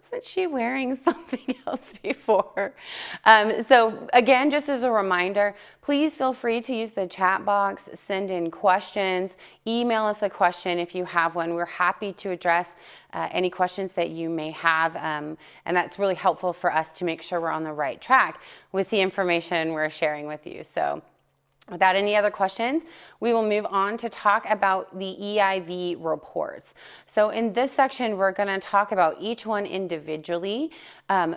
wasn't she wearing something else before? So again, just as a reminder, please feel free to use the chat box, send in questions, email us a question if you have one. We're happy to address any questions that you may have, and that's really helpful for us to make sure we're on the right track with the information we're sharing with you. So without any other questions, we will move on to talk about the EIV reports. So in this section, we're going to talk about each one individually.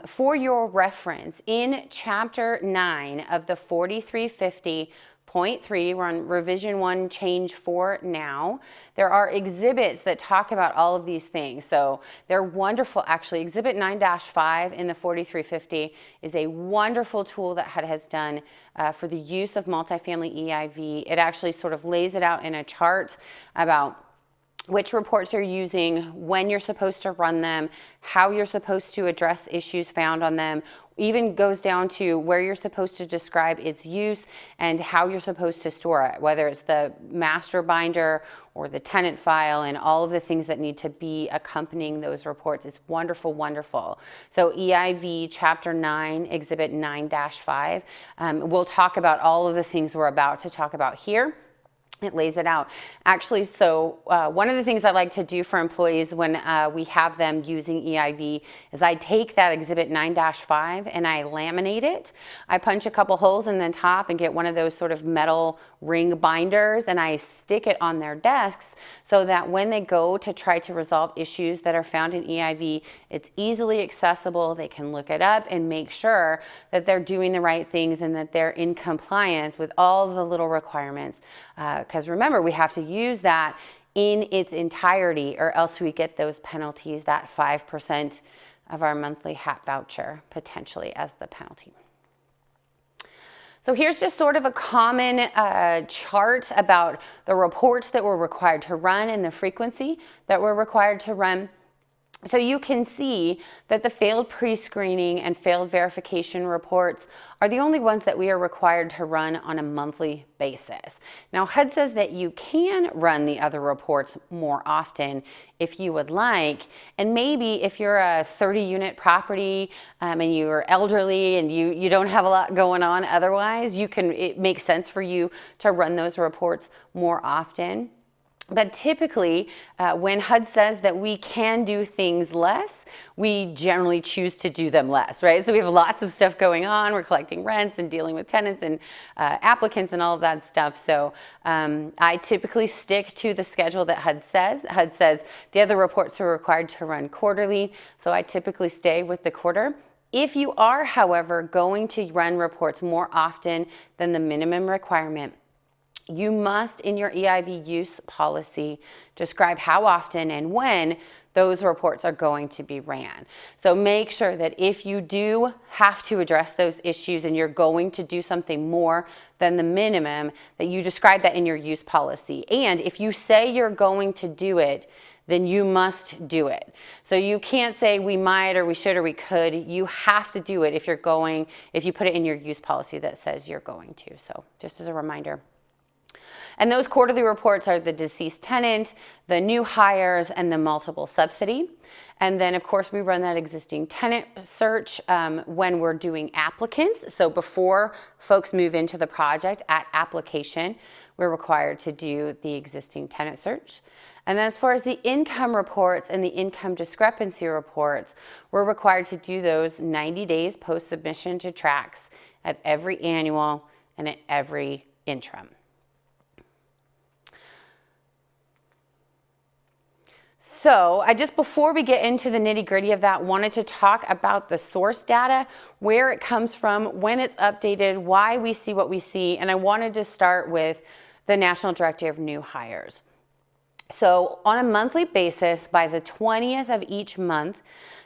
For your reference, in Chapter 9 of the 4350.3, we're on Revision 1, Change 4 now. There are exhibits that talk about all of these things. So they're wonderful, actually. Exhibit 9-5 in the 4350 is a wonderful tool that HUD has done for the use of multifamily EIV. It actually sort of lays it out in a chart about which reports you're using, when you're supposed to run them, how you're supposed to address issues found on them, even goes down to where you're supposed to describe its use and how you're supposed to store it, whether it's the master binder or the tenant file and all of the things that need to be accompanying those reports. It's wonderful, wonderful. So EIV Chapter 9, Exhibit 9-5, we'll talk about all of the things we're about to talk about here. It lays it out. Actually, so one of the things I like to do for employees when we have them using EIV is I take that Exhibit 9-5 and I laminate it. I punch a couple holes in the top and get one of those sort of metal ring binders and I stick it on their desks so that when they go to try to resolve issues that are found in EIV, it's easily accessible. They can look it up and make sure that they're doing the right things and that they're in compliance with all the little requirements. Because remember, we have to use that in its entirety or else we get those penalties, that 5% of our monthly HAP voucher potentially as the penalty. So here's just sort of a common chart about the reports that we're required to run and the frequency that we're required to run. So you can see that the failed pre-screening and failed verification reports are the only ones that we are required to run on a monthly basis. Now HUD says that you can run the other reports more often if you would like, and maybe if you're a 30-unit property and you're elderly and you don't have a lot going on otherwise, it makes sense for you to run those reports more often. But typically, when HUD says that we can do things less, we generally choose to do them less, right? So we have lots of stuff going on. We're collecting rents and dealing with tenants and applicants and all of that stuff. So I typically stick to the schedule that HUD says. HUD says the other reports are required to run quarterly, so I typically stay with the quarter. If you are, however, going to run reports more often than the minimum requirement, you must, in your EIV use policy, describe how often and when those reports are going to be ran. So make sure that if you do have to address those issues and you're going to do something more than the minimum, that you describe that in your use policy. And if you say you're going to do it, then you must do it. So you can't say we might or we should or we could. You have to do it if you put it in your use policy that says you're going to. So just as a reminder. And those quarterly reports are the deceased tenant, the new hires, and the multiple subsidy. And then, of course, we run that existing tenant search when we're doing applicants. So before folks move into the project at application, we're required to do the existing tenant search. And then as far as the income reports and the income discrepancy reports, we're required to do those 90 days post-submission to tracks at every annual and at every interim. So before we get into the nitty-gritty of that, wanted to talk about the source data, where it comes from, when it's updated, why we see what we see, and I wanted to start with the National Directory of New Hires. So on a monthly basis, by the 20th of each month,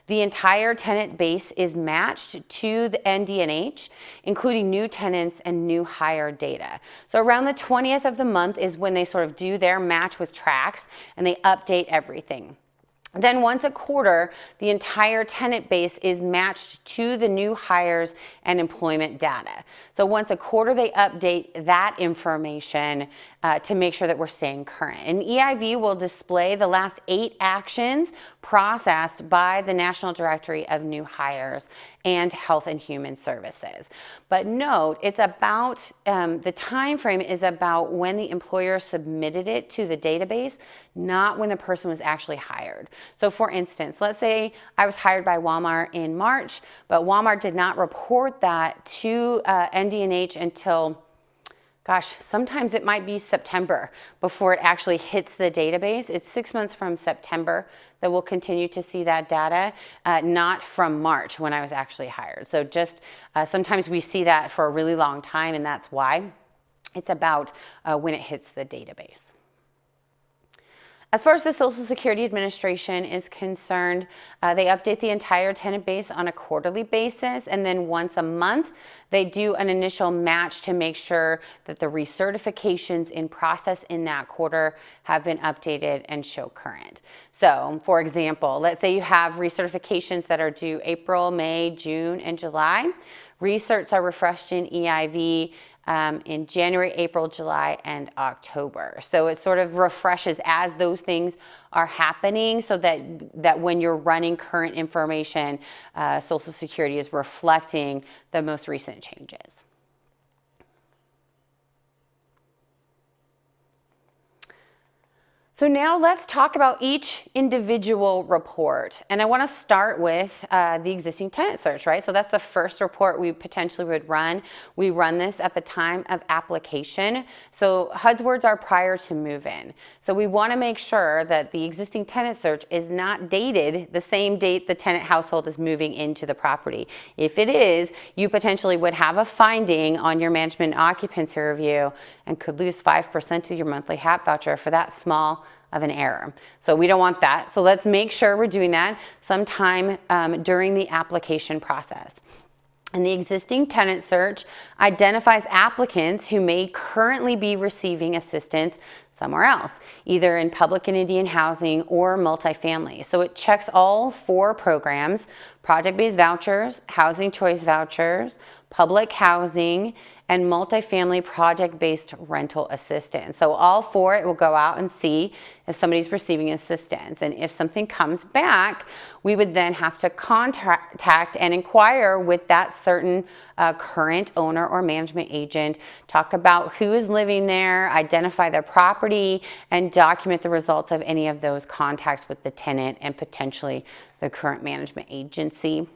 The entire tenant base is matched to the NDNH, including new tenants and new hire data. So around the 20th of the month is when they sort of do their match with tracks and they update everything. Then once a quarter, the entire tenant base is matched to the new hires and employment data. So once a quarter, they update that information to make sure that we're staying current. And EIV will display the last 8 actions processed by the National Directory of New Hires and Health and Human Services. But note, it's about, the time frame is about when the employer submitted it to the database, not when the person was actually hired. So for instance, let's say I was hired by Walmart in March, but Walmart did not report that to NDNH until, gosh, sometimes it might be September before it actually hits the database. It's 6 months from September that we'll continue to see that data, not from March when I was actually hired. So just sometimes we see that for a really long time, and that's why. It's about when it hits the database. As far as the Social Security Administration is concerned, they update the entire tenant base on a quarterly basis, and then once a month, they do an initial match to make sure that the recertifications in process in that quarter have been updated and show current. So, for example, let's say you have recertifications that are due April, May, June, and July. Recerts are refreshed in EIV in January, April, July, and October. So it sort of refreshes as those things are happening so that when you're running current information, Social Security is reflecting the most recent changes. So now let's talk about each individual report. And I want to start with the existing tenant search, right? So that's the first report we potentially would run. We run this at the time of application. So HUD's words are prior to move-in. So we want to make sure that the existing tenant search is not dated the same date the tenant household is moving into the property. If it is, you potentially would have a finding on your management and occupancy review and could lose 5% of your monthly HAP voucher for that small of an error. So we don't want that. So let's make sure we're doing that sometime during the application process. And the existing tenant search identifies applicants who may currently be receiving assistance somewhere else, either in public and Indian housing or multifamily. So it checks all 4 programs: project-based vouchers, housing choice vouchers, public housing, and multifamily project-based rental assistance. So all 4, it will go out and see if somebody's receiving assistance. And if something comes back, we would then have to contact and inquire with that certain current owner or management agent, talk about who is living there, identify their property, and document the results of any of those contacts with the tenant and potentially the current management agency.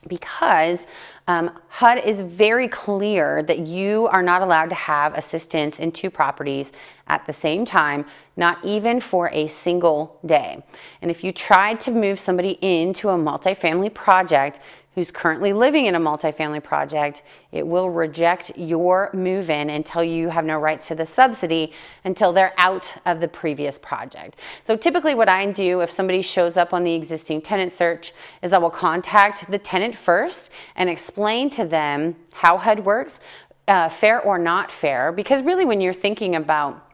Because HUD is very clear that you are not allowed to have assistance in 2 properties at the same time, not even for a single day. And if you tried to move somebody into a multifamily project who's currently living in a multifamily project, it will reject your move-in and tell you have no rights to the subsidy until they're out of the previous project. So typically what I do if somebody shows up on the existing tenant search is I will contact the tenant first and explain to them how HUD works, fair or not fair, because really when you're thinking about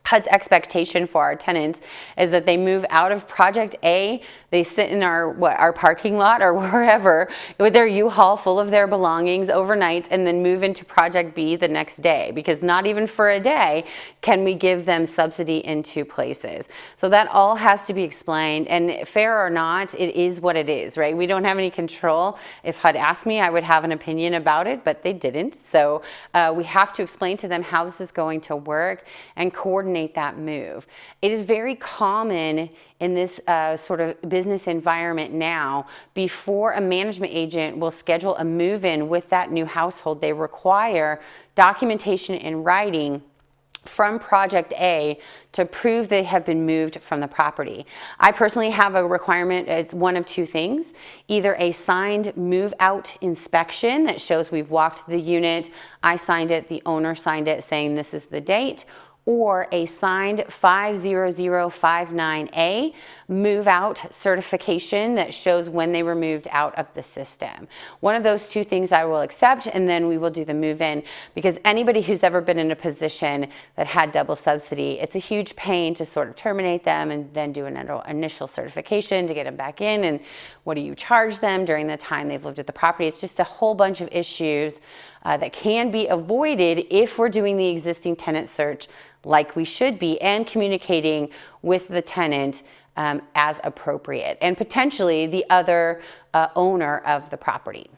HUD's expectation for our tenants is that they move out of Project A, they sit in our parking lot or wherever with their U-Haul full of their belongings overnight and then move into Project B the next day, because not even for a day can we give them subsidy in 2 places. So that all has to be explained, and fair or not, it is what it is, right? We don't have any control. If HUD asked me, I would have an opinion about it, but they didn't. So we have to explain to them how this is going to work and coordinate that move. It is very common in this sort of business environment now, before a management agent will schedule a move-in with that new household, they require documentation in writing from Project A to prove they have been moved from the property. I personally have a requirement. It's one of 2 things: either a signed move out inspection that shows we've walked the unit, I signed it, the owner signed it saying this is the date, or a signed 50059A move out certification that shows when they were moved out of the system. One of those two things I will accept, and then we will do the move in, because anybody who's ever been in a position that had double subsidy, it's a huge pain to sort of terminate them and then do an initial certification to get them back in, and what do you charge them during the time they've lived at the property. It's just a whole bunch of issues that can be avoided if we're doing the existing tenant search like we should be, and communicating with the tenant as appropriate, and potentially the other owner of the property.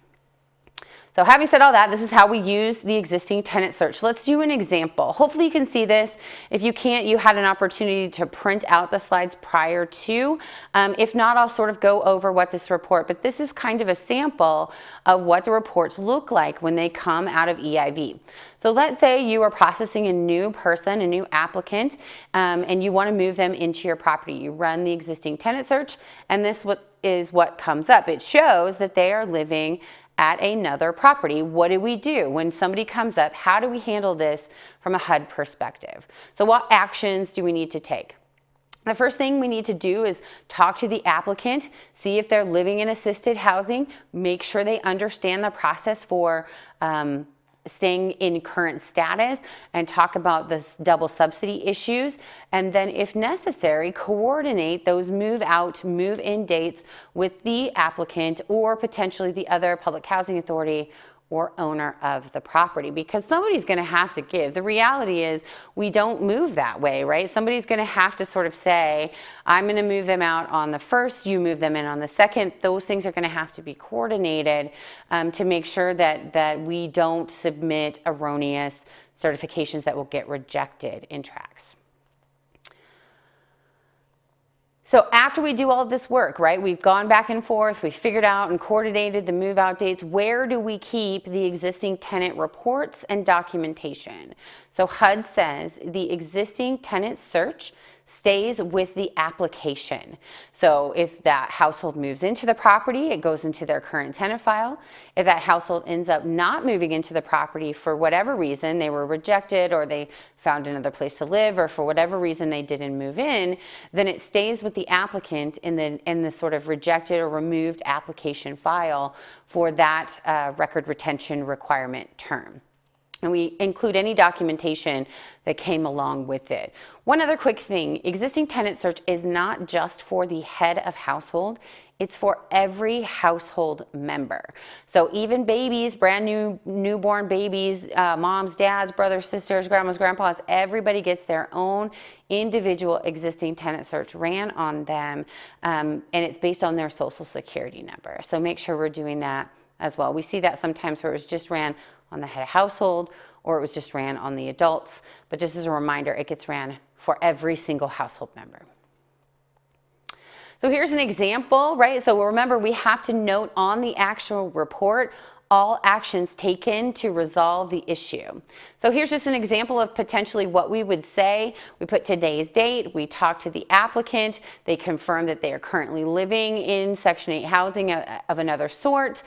So having said all that, this is how we use the existing tenant search. Let's do an example. Hopefully you can see this. If you can't, you had an opportunity to print out the slides prior to. If not, I'll sort of go over what this report, but this is kind of a sample of what the reports look like when they come out of EIV. So let's say you are processing a new person, a new applicant, and you want to move them into your property. You run the existing tenant search, and this is what comes up. It shows that they are living at another property. What do we do when somebody comes up? How do we handle this from a HUD perspective? So what actions do we need to take? The first thing we need to do is talk to the applicant, see if they're living in assisted housing, make sure they understand the process for staying in current status, and talk about this double subsidy issues, and then if necessary coordinate those move out, move in dates with the applicant or potentially the other public housing authority or owner of the property, because somebody's going to have to give. The reality is we don't move that way, right? Somebody's going to have to sort of say, I'm going to move them out on the 1st, you move them in on the 2nd. Those things are going to have to be coordinated to make sure that we don't submit erroneous certifications that will get rejected in tracks. So after we do all of this work, right, we've gone back and forth, we've figured out and coordinated the move out dates, where do we keep the existing tenant reports and documentation? So HUD says the existing tenant search stays with the application. So if that household moves into the property, it goes into their current tenant file. If that household ends up not moving into the property for whatever reason, they were rejected or they found another place to live, or for whatever reason they didn't move in, then it stays with the applicant in the sort of rejected or removed application file for that record retention requirement term. And we include any documentation that came along with it. One other quick thing, existing tenant search is not just for the head of household, it's for every household member. So even babies, brand new newborn babies, moms, dads, brothers, sisters, grandmas, grandpas, everybody gets their own individual existing tenant search ran on them, and it's based on their social security number. So make sure we're doing that as well. We see that sometimes where it was just ran on the head of household, or it was just ran on the adults, but just as a reminder, it gets ran for every single household member. So here's an example, right? So remember, we have to note on the actual report all actions taken to resolve the issue. So here's just an example of potentially what we would say. We put today's date, we talked to the applicant, they confirm that they are currently living in Section 8 housing of another sort.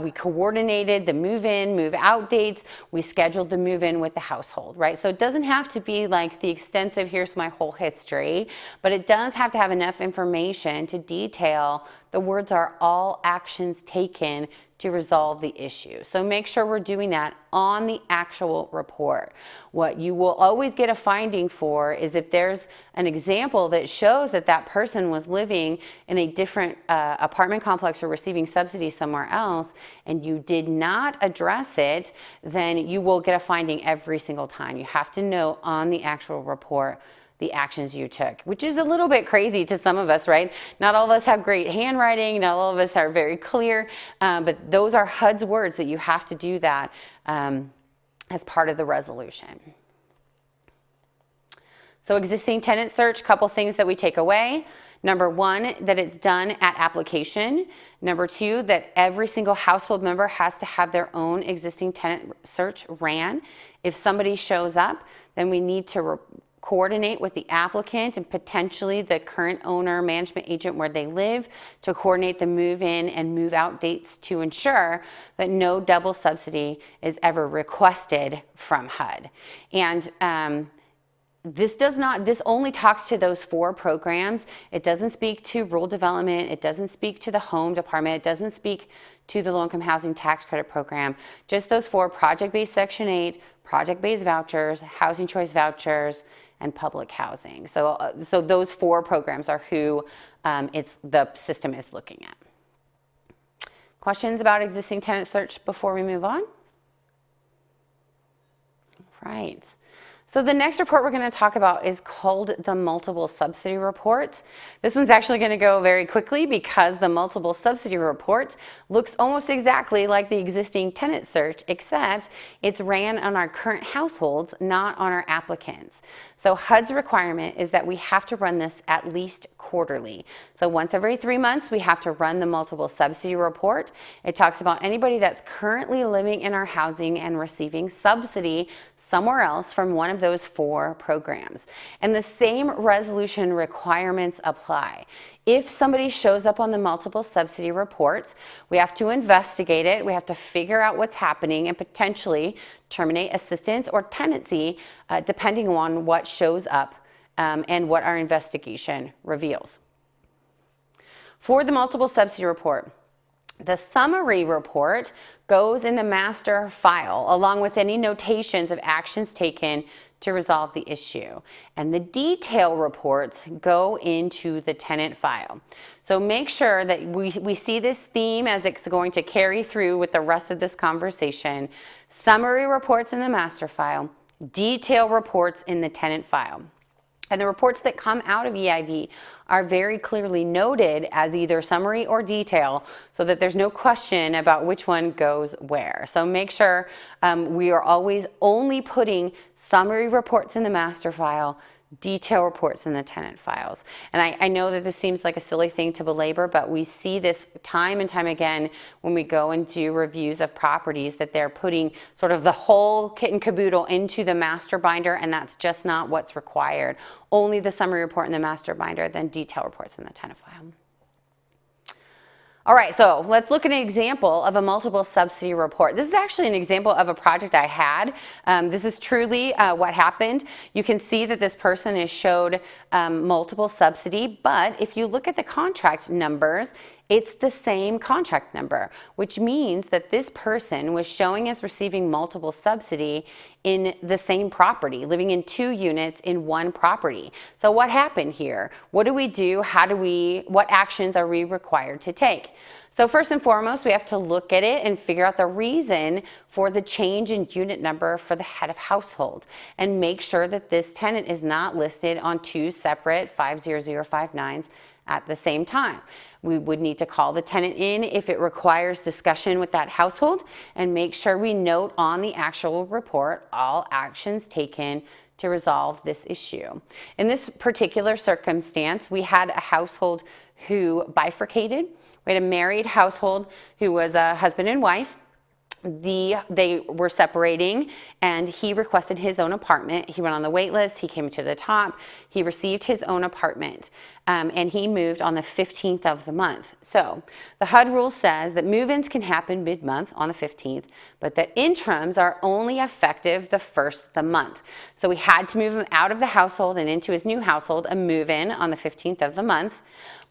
We coordinated the move-in, move-out dates. We scheduled the move-in with the household, right? So it doesn't have to be like the extensive, here's my whole history, but it does have to have enough information to detail. The words are all actions taken to resolve the issue. So make sure we're doing that on the actual report. What you will always get a finding for is if there's an example that shows that that person was living in a different apartment complex or receiving subsidies somewhere else, and you did not address it, then you will get a finding every single time. You have to know on the actual report the actions you took, which is a little bit crazy to some of us, right? Not all of us have great handwriting, not all of us are very clear, but those are HUD's words that you have to do that as part of the resolution. So existing tenant search, couple things that we take away. Number one, that it's done at application. Number two, that every single household member has to have their own existing tenant search ran. If somebody shows up, then we need to coordinate with the applicant and potentially the current owner, management agent where they live to coordinate the move-in and move-out dates to ensure that no double subsidy is ever requested from HUD. And this only talks to those 4 programs. It doesn't speak to rural development. It doesn't speak to the home department. It doesn't speak to the low-income housing tax credit program. Just those 4: project-based Section 8, project-based vouchers, housing choice vouchers, and public housing. So those 4 programs are who the system is looking at. Questions about existing tenant search before we move on? Right. So the next report we're going to talk about is called the Multiple Subsidy Report. This one's actually going to go very quickly because the Multiple Subsidy Report looks almost exactly like the existing tenant search, except it's ran on our current households, not on our applicants. So HUD's requirement is that we have to run this at least quarterly. So once every 3 months, we have to run the Multiple Subsidy Report. It talks about anybody that's currently living in our housing and receiving subsidy somewhere else from one of those 4 programs. And the same resolution requirements apply. If somebody shows up on the Multiple Subsidy Report, we have to investigate it, we have to figure out what's happening, and potentially terminate assistance or tenancy depending on what shows up and what our investigation reveals. For the Multiple Subsidy Report, the summary report goes in the master file along with any notations of actions taken to resolve the issue. And the detail reports go into the tenant file. So make sure that we see this theme as it's going to carry through with the rest of this conversation. Summary reports in the master file, detail reports in the tenant file. And the reports that come out of EIV are very clearly noted as either summary or detail so that there's no question about which one goes where. So make sure we are always only putting summary reports in the master file, detail reports in the tenant files. And I know that this seems like a silly thing to belabor, but we see this time and time again when we go and do reviews of properties that they're putting sort of the whole kit and caboodle into the master binder, and that's just not what's required. Only the summary report in the master binder, then detail reports in the tenant file. All right, so let's look at an example of a multiple subsidy report. This is actually an example of a project I had. This is truly what happened. You can see that this person is showed multiple subsidy, but if you look at the contract numbers, it's the same contract number, which means that this person was showing as receiving multiple subsidy in the same property, living in 2 units in 1 property. So what happened here? What do we do? What actions are we required to take? So first and foremost, we have to look at it and figure out the reason for the change in unit number for the head of household and make sure that this tenant is not listed on 2 separate 50059s at the same time. We would need to call the tenant in if it requires discussion with that household and make sure we note on the actual report all actions taken to resolve this issue. In this particular circumstance, we had a household who bifurcated. We had a married household who was a husband and wife. They were separating and he requested his own apartment. He went on the wait list, he came to the top, he received his own apartment, and he moved on the 15th of the month. So the HUD rule says that move-ins can happen mid-month on the 15th, but that interims are only effective the 1st of the month. So we had to move him out of the household and into his new household, a move-in on the 15th of the month.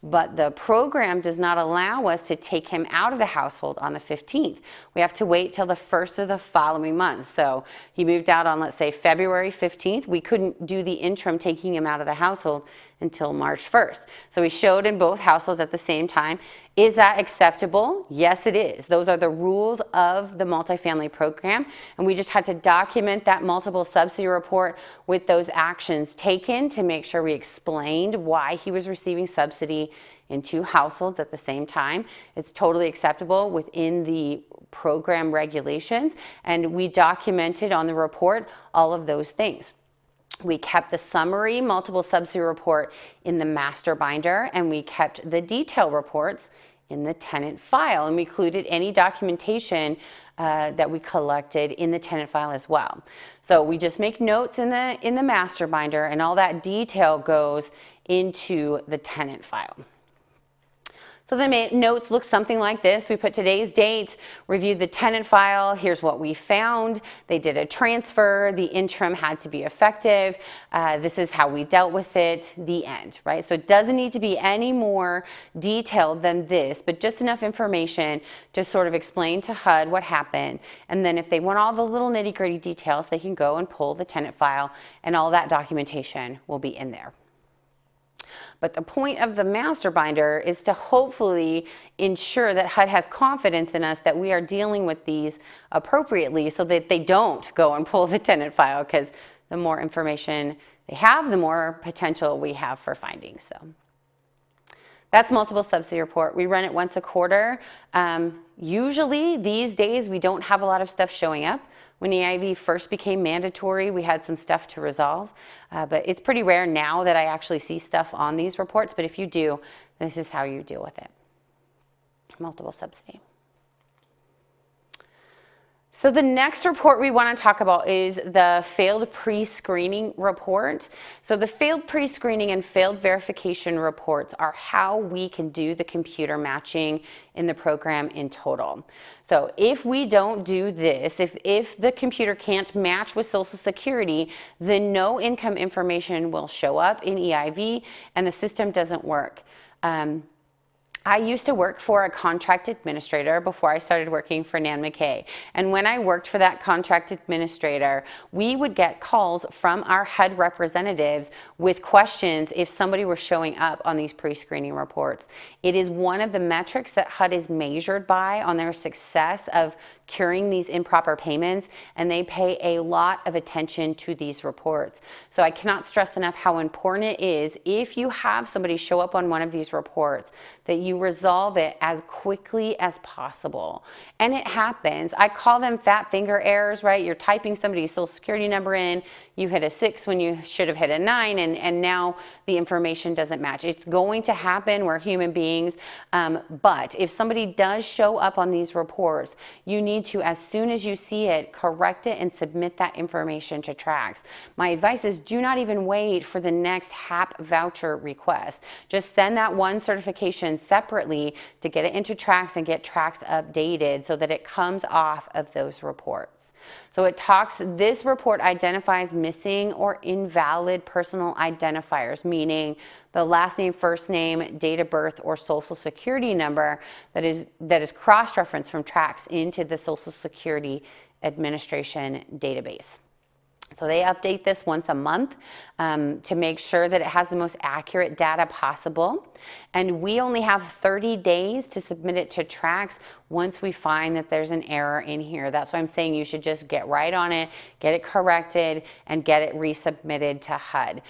But the program does not allow us to take him out of the household on the 15th. We have to wait till the 1st of the following month. So he moved out on, let's say, February 15th. We couldn't do the interim taking him out of the household until March 1st. So we showed in both households at the same time. Is that acceptable? Yes, it is. Those are the rules of the multifamily program, and we just had to document that multiple subsidy report with those actions taken to make sure we explained why he was receiving subsidy in 2 households at the same time. It's totally acceptable within the program regulations, and we documented on the report all of those things. We kept the summary multiple subsidy report in the master binder, and we kept the detail reports in the tenant file, and we included any documentation that we collected in the tenant file as well. So we just make notes in the master binder, and all that detail goes into the tenant file. So the notes look something like this. We put today's date, reviewed the tenant file, here's what we found. They did a transfer, the interim had to be effective, this is how we dealt with it, the end, right? So it doesn't need to be any more detailed than this, but just enough information to sort of explain to HUD what happened. And then if they want all the little nitty-gritty details, they can go and pull the tenant file, and all that documentation will be in there. But the point of the master binder is to hopefully ensure that HUD has confidence in us that we are dealing with these appropriately so that they don't go and pull the tenant file, because the more information they have, the more potential we have for findings. So that's multiple subsidy report. We run it once a quarter. Usually these days we don't have a lot of stuff showing up. When EIV first became mandatory, we had some stuff to resolve, but it's pretty rare now that I actually see stuff on these reports, but if you do, this is how you deal with it. Multiple subsidy. So the next report we want to talk about is the failed pre-screening report. So the failed pre-screening and failed verification reports are how we can do the computer matching in the program in total. So if we don't do this, if the computer can't match with Social Security, then no income information will show up in EIV and the system doesn't work. I used to work for a contract administrator before I started working for Nan McKay. And when I worked for that contract administrator, we would get calls from our HUD representatives with questions if somebody were showing up on these pre-screening reports. It is one of the metrics that HUD is measured by on their success of curing these improper payments, and they pay a lot of attention to these reports. So I cannot stress enough how important it is, if you have somebody show up on one of these reports, that you resolve it as quickly as possible. And it happens. I call them fat finger errors, right? You're typing somebody's Social Security number in, you hit a 6 when you should have hit a 9, and now the information doesn't match. It's going to happen. We're human beings. But if somebody does show up on these reports, you need to, as soon as you see it, correct it and submit that information to Trax. My advice is, do not even wait for the next HAP voucher request. Just send that one certification separately to get it into Trax and get Trax updated so that it comes off of those reports. So it talks, this report identifies missing or invalid personal identifiers, meaning the last name, first name, date of birth, or Social Security number that is cross-referenced from Trax into the Social Security Administration database. So they update this once a month to make sure that it has the most accurate data possible. And we only have 30 days to submit it to Trax once we find that there's an error in here. That's why I'm saying you should just get right on it, get it corrected, and get it resubmitted to HUD.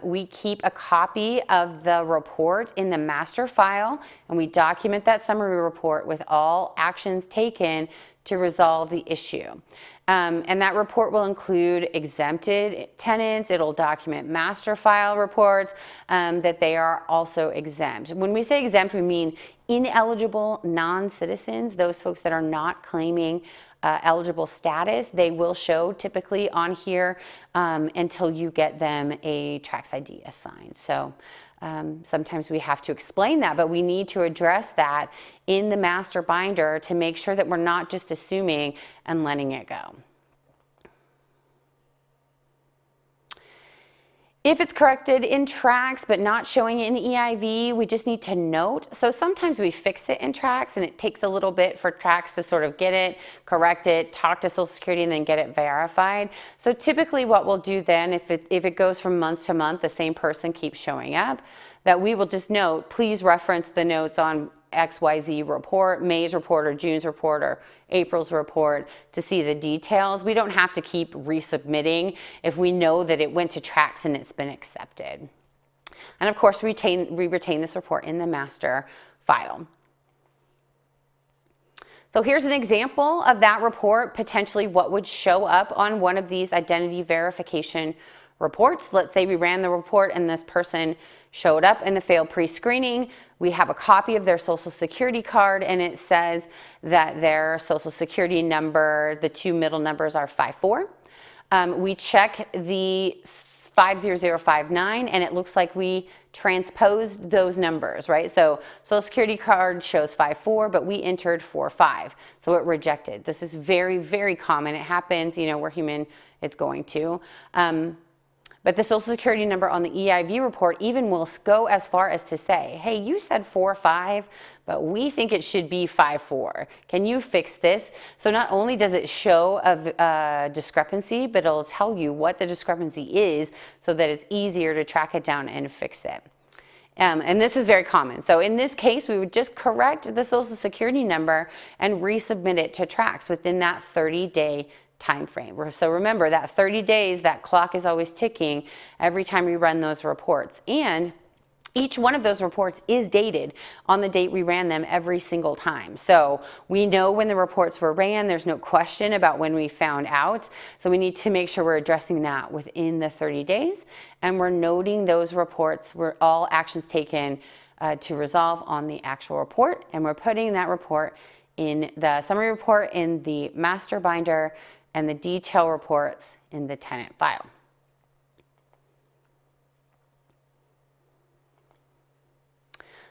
We keep a copy of the report in the master file, and we document that summary report with all actions taken to resolve the issue. And that report will include exempted tenants. It'll document master file reports that they are also exempt. When we say exempt, we mean ineligible non-citizens, those folks that are not claiming eligible status. They will show typically on here until you get them a Trax ID assigned. So sometimes we have to explain that, but we need to address that in the master binder to make sure that we're not just assuming and letting it go. If it's corrected in Trax but not showing in EIV, we just need to note. So sometimes we fix it in Trax and it takes a little bit for Trax to sort of get it, correct it, talk to Social Security, and then get it verified. So typically what we'll do then, if it goes from month to month, the same person keeps showing up, that we will just note, please reference the notes on XYZ report, May's report or June's report or April's report to see the details. We don't have to keep resubmitting if we know that it went to Trax and it's been accepted. And of course, we retain this report in the master file. So here's an example of that report, potentially what would show up on one of these identity verification reports. Let's say we ran the report and this person showed up in the failed pre-screening. We have a copy of their Social Security card and it says that their Social Security number, the two middle numbers are 54. We check the 50059, and it looks like we transposed those numbers, right? So Social Security card shows 54, but we entered 45, so it rejected. This is very, very common. It happens, you know, we're human, it's going to. But the Social Security number on the EIV report even will go as far as to say, hey, you said 45, but we think it should be 54. Can you fix this? So not only does it show a discrepancy, but it'll tell you what the discrepancy is so that it's easier to track it down and fix it. And this is very common. So in this case, we would just correct the Social Security number and resubmit it to Trax within that 30-day time frame. So remember that 30 days, that clock is always ticking every time we run those reports. And each one of those reports is dated on the date we ran them every single time. So we know when the reports were ran, there's no question about when we found out. So we need to make sure we're addressing that within the 30 days. And we're noting those reports, were all actions taken to resolve on the actual report. And we're putting that report in the summary report in the master binder and the detail reports in the tenant file.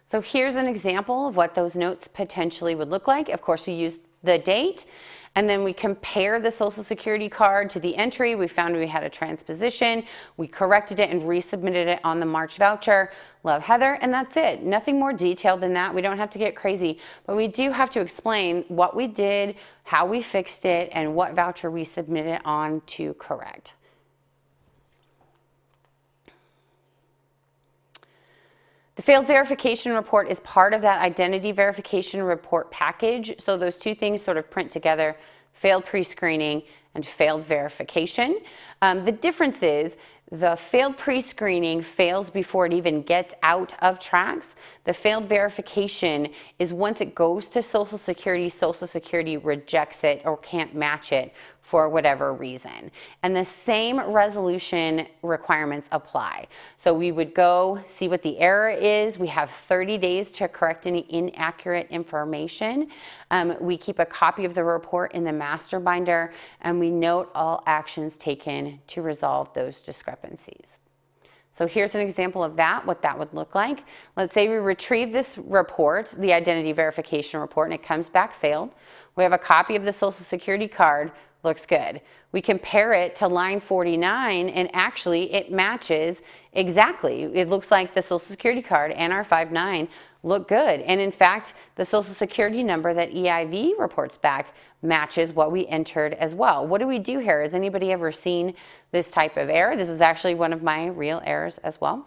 So here's an example of what those notes potentially would look like. Of course, we use the date, and then we compare the Social Security card to the entry. We found we had a transposition. We corrected it and resubmitted it on the March voucher. Love, Heather, and that's it. Nothing more detailed than that. We don't have to get crazy, but we do have to explain what we did, how we fixed it, and what voucher we submitted on to correct. The failed verification report is part of that identity verification report package. So those two things sort of print together, failed pre-screening and failed verification. The difference is the failed pre-screening fails before it even gets out of Trax. The failed verification is once it goes to Social Security rejects it or can't match it for whatever reason. And the same resolution requirements apply. So we would go see what the error is. We have 30 days to correct any inaccurate information. We keep a copy of the report in the master binder, and we note all actions taken to resolve those discrepancies. So here's an example of that, what that would look like. Let's say we retrieve this report, the identity verification report, and it comes back failed. We have a copy of the Social Security card, looks good. We compare it to line 49, and actually it matches exactly. It looks like the Social Security card and our 59 look good. And in fact, the Social Security number that EIV reports back matches what we entered as well. What do we do here? Has anybody ever seen this type of error? This is actually one of my real errors as well.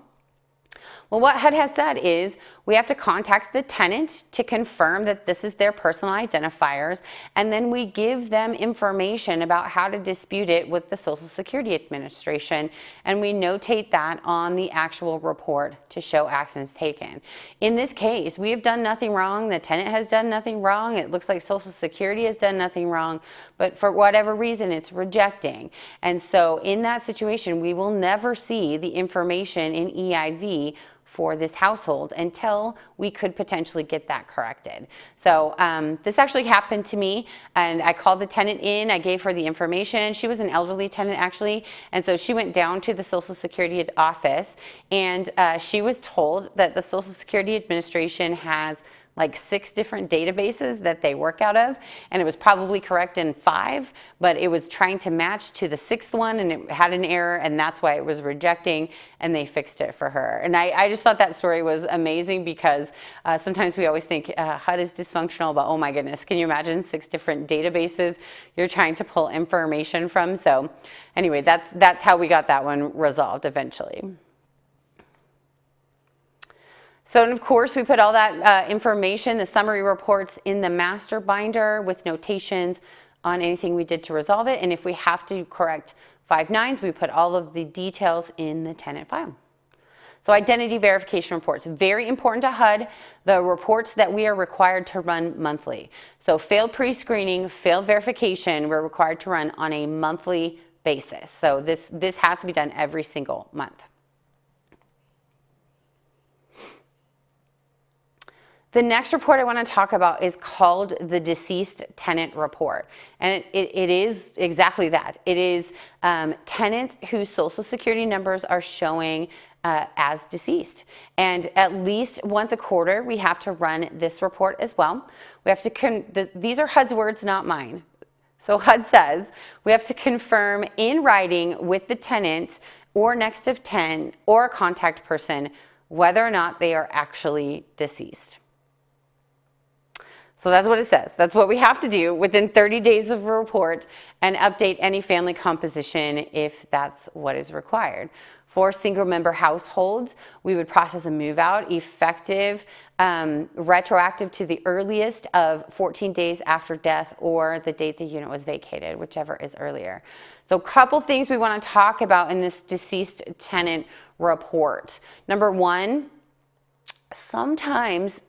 Well, what HUD has said is we have to contact the tenant to confirm that this is their personal identifiers, and then we give them information about how to dispute it with the Social Security Administration, and we notate that on the actual report to show actions taken. In this case, we have done nothing wrong. The tenant has done nothing wrong. It looks like Social Security has done nothing wrong, but for whatever reason, it's rejecting. And so in that situation, we will never see the information in EIV for this household until we could potentially get that corrected. So this actually happened to me, and I called the tenant in. I gave her the information. She was an elderly tenant actually, and so she went down to the Social Security office, and she was told that the Social Security Administration has like 6 different databases that they work out of, and it was probably correct in 5, but it was trying to match to the 6th one, and it had an error, and that's why it was rejecting, and they fixed it for her. And I just thought that story was amazing, because sometimes we always think HUD is dysfunctional, but oh my goodness, can you imagine 6 different databases you're trying to pull information from? So anyway, that's how we got that one resolved eventually. So, and of course, we put all that information, the summary reports, in the master binder with notations on anything we did to resolve it. And if we have to correct 59s, we put all of the details in the tenant file. So identity verification reports, very important to HUD, the reports that we are required to run monthly. So failed pre-screening, failed verification, we're required to run on a monthly basis. So this has to be done every single month. The next report I want to talk about is called the deceased tenant report. And it is exactly that. It is tenants whose social security numbers are showing as deceased. And at least once a quarter, we have to run this report as well. We have to, these are HUD's words, not mine. So HUD says we have to confirm in writing with the tenant or next of kin or a contact person whether or not they are actually deceased. So that's what it says. That's what we have to do within 30 days of a report and update any family composition if that's what is required. For single member households, we would process a move out effective, retroactive to the earliest of 14 days after death or the date the unit was vacated, whichever is earlier. So a couple things we want to talk about in this deceased tenant report. Number one, sometimes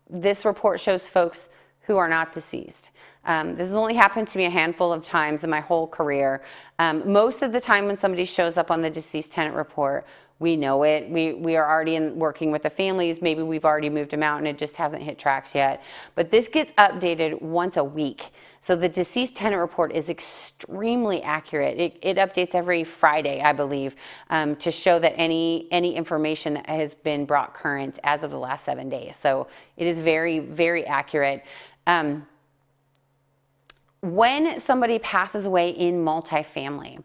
this report shows folks who are not deceased. This has only happened to me a handful of times in my whole career. Most of the time when somebody shows up on the deceased tenant report, we know it. We are already working with the families. Maybe we've already moved them out and it just hasn't hit tracks yet. But this gets updated once a week. So the deceased tenant report is extremely accurate. It updates every Friday, I believe, to show that any information that has been brought current as of the last 7 days. So it is very, very accurate. When somebody passes away in multifamily,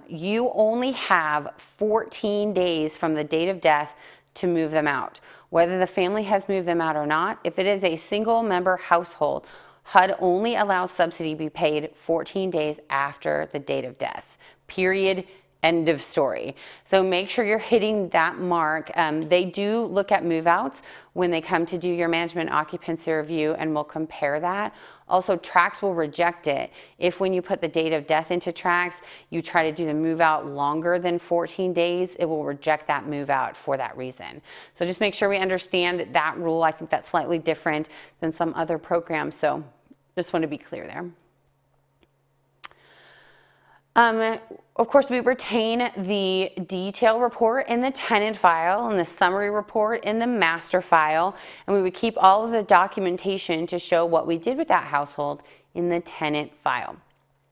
you only have 14 days from the date of death to move them out. Whether the family has moved them out or not, if it is a single member household, HUD only allows subsidy to be paid 14 days after the date of death, period. End of story. So make sure you're hitting that mark. They do look at move-outs when they come to do your management occupancy review, and we'll compare that. Also, tracks will reject it. If when you put the date of death into tracks, you try to do the move-out longer than 14 days, it will reject that move-out for that reason. So just make sure we understand that rule. I think that's slightly different than some other programs, so just want to be clear there. Of course, we retain the detail report in the tenant file and the summary report in the master file, and we would keep all of the documentation to show what we did with that household in the tenant file.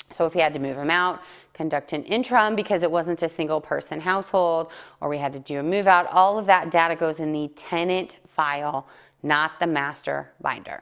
So if we had to move them out, conduct an interim because it wasn't a single person household, or we had to do a move out, all of that data goes in the tenant file, not the master binder.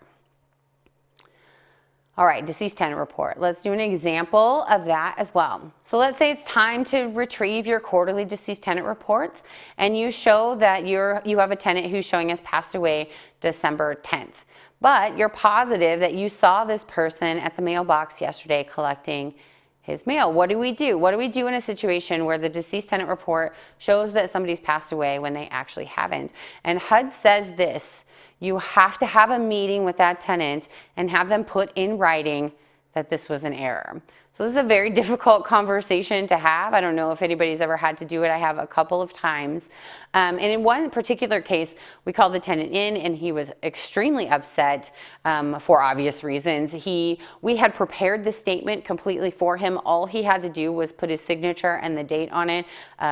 All right, deceased tenant report. Let's do an example of that as well. So let's say it's time to retrieve your quarterly deceased tenant reports, and you show that you have a tenant who's showing us passed away December 10th. But you're positive that you saw this person at the mailbox yesterday collecting his mail. What do we do? What do we do in a situation where the deceased tenant report shows that somebody's passed away when they actually haven't? And HUD says this: you have to have a meeting with that tenant and have them put in writing that this was an error. So this is a very difficult conversation to have. I don't know if anybody's ever had to do it. I have a couple of times. And in one particular case, we called the tenant in and he was extremely upset for obvious reasons. We had prepared the statement completely for him. All he had to do was put his signature and the date on it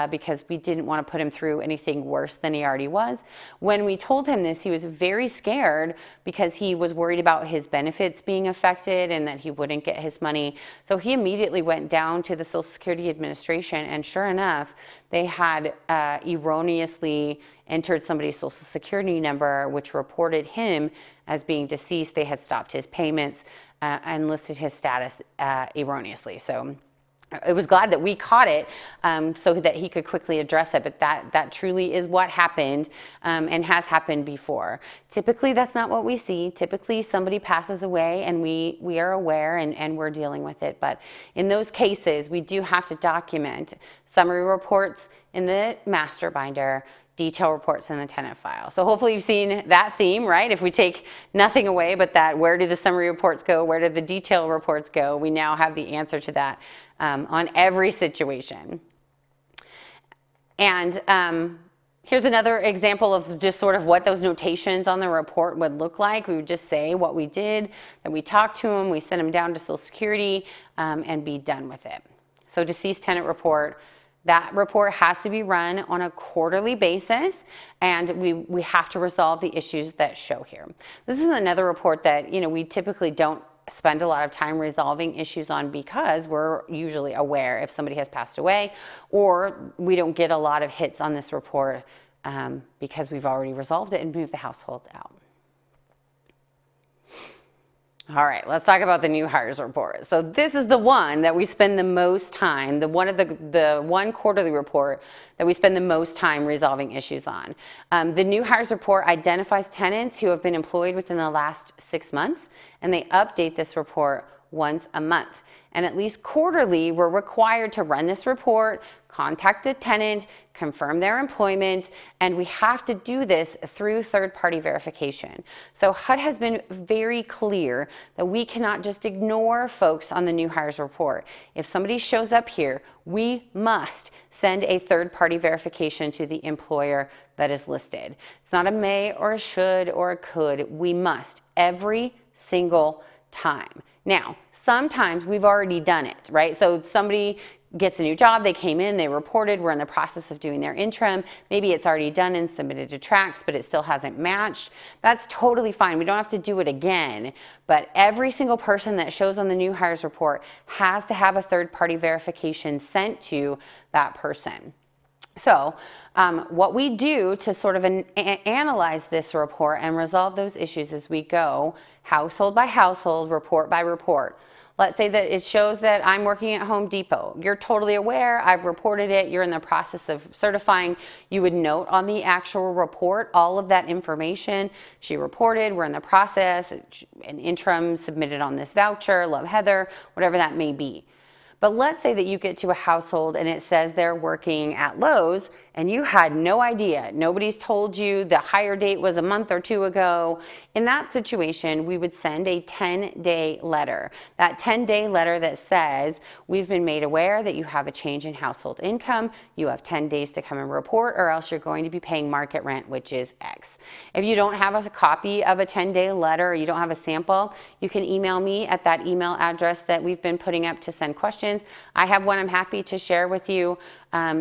because we didn't want to put him through anything worse than he already was. When we told him this, he was very scared because he was worried about his benefits being affected and that he wouldn't get his money. So he immediately went down to the Social Security Administration, and sure enough, they had erroneously entered somebody's Social Security number, which reported him as being deceased. They had stopped his payments and listed his status erroneously. So I was glad that we caught it so that he could quickly address it, but that truly is what happened and has happened before. Typically, that's not what we see. Typically, somebody passes away and we are aware and we're dealing with it. But in those cases, we do have to document summary reports in the master binder, detail reports in the tenant file. So hopefully you've seen that theme, right? If we take nothing away but that, where do the summary reports go? Where do the detail reports go? We now have the answer to that on every situation. And here's another example of just sort of what those notations on the report would look like. We would just say what we did, that we talked to them, we sent them down to Social Security, and be done with it. So deceased tenant report, That report has to be run on a quarterly basis, and we have to resolve the issues that show here. This is another report that, we typically don't spend a lot of time resolving issues on because we're usually aware if somebody has passed away, or we don't get a lot of hits on this report because we've already resolved it and moved the household out. All right, let's talk about the new hires report. So this is the one that we spend the most time, the one quarterly report that we spend the most time resolving issues on. The new hires report identifies tenants who have been employed within the last 6 months, and they update this report once a month. And at least quarterly, we're required to run this report, contact the tenant, confirm their employment, and we have to do this through third-party verification. So HUD has been very clear that we cannot just ignore folks on the new hires report. If somebody shows up here, we must send a third-party verification to the employer that is listed. It's not a may or a should or a could. We must every single time. Now, sometimes we've already done it, right? So somebody gets a new job, they came in, they reported, we're in the process of doing their interim, maybe it's already done and submitted to tracks, but it still hasn't matched. That's totally fine. We don't have to do it again, but every single person that shows on the new hires report has to have a third-party verification sent to that person. So what we do to sort of analyze this report and resolve those issues is we go household by household, report by report. Let's say that it shows that I'm working at Home Depot. You're totally aware, I've reported it, you're in the process of certifying. You would note on the actual report all of that information. She reported, we're in the process, an interim submitted on this voucher, love Heather, whatever that may be. But let's say that you get to a household and it says they're working at Lowe's and you had no idea. Nobody's told you the hire date was a month or two ago. In that situation, we would send a 10-day letter. That 10-day letter that says, we've been made aware that you have a change in household income. You have 10 days to come and report, or else you're going to be paying market rent, which is X. If you don't have a copy of a 10-day letter or you don't have a sample, you can email me at that email address that we've been putting up to send questions. I have one I'm happy to share with you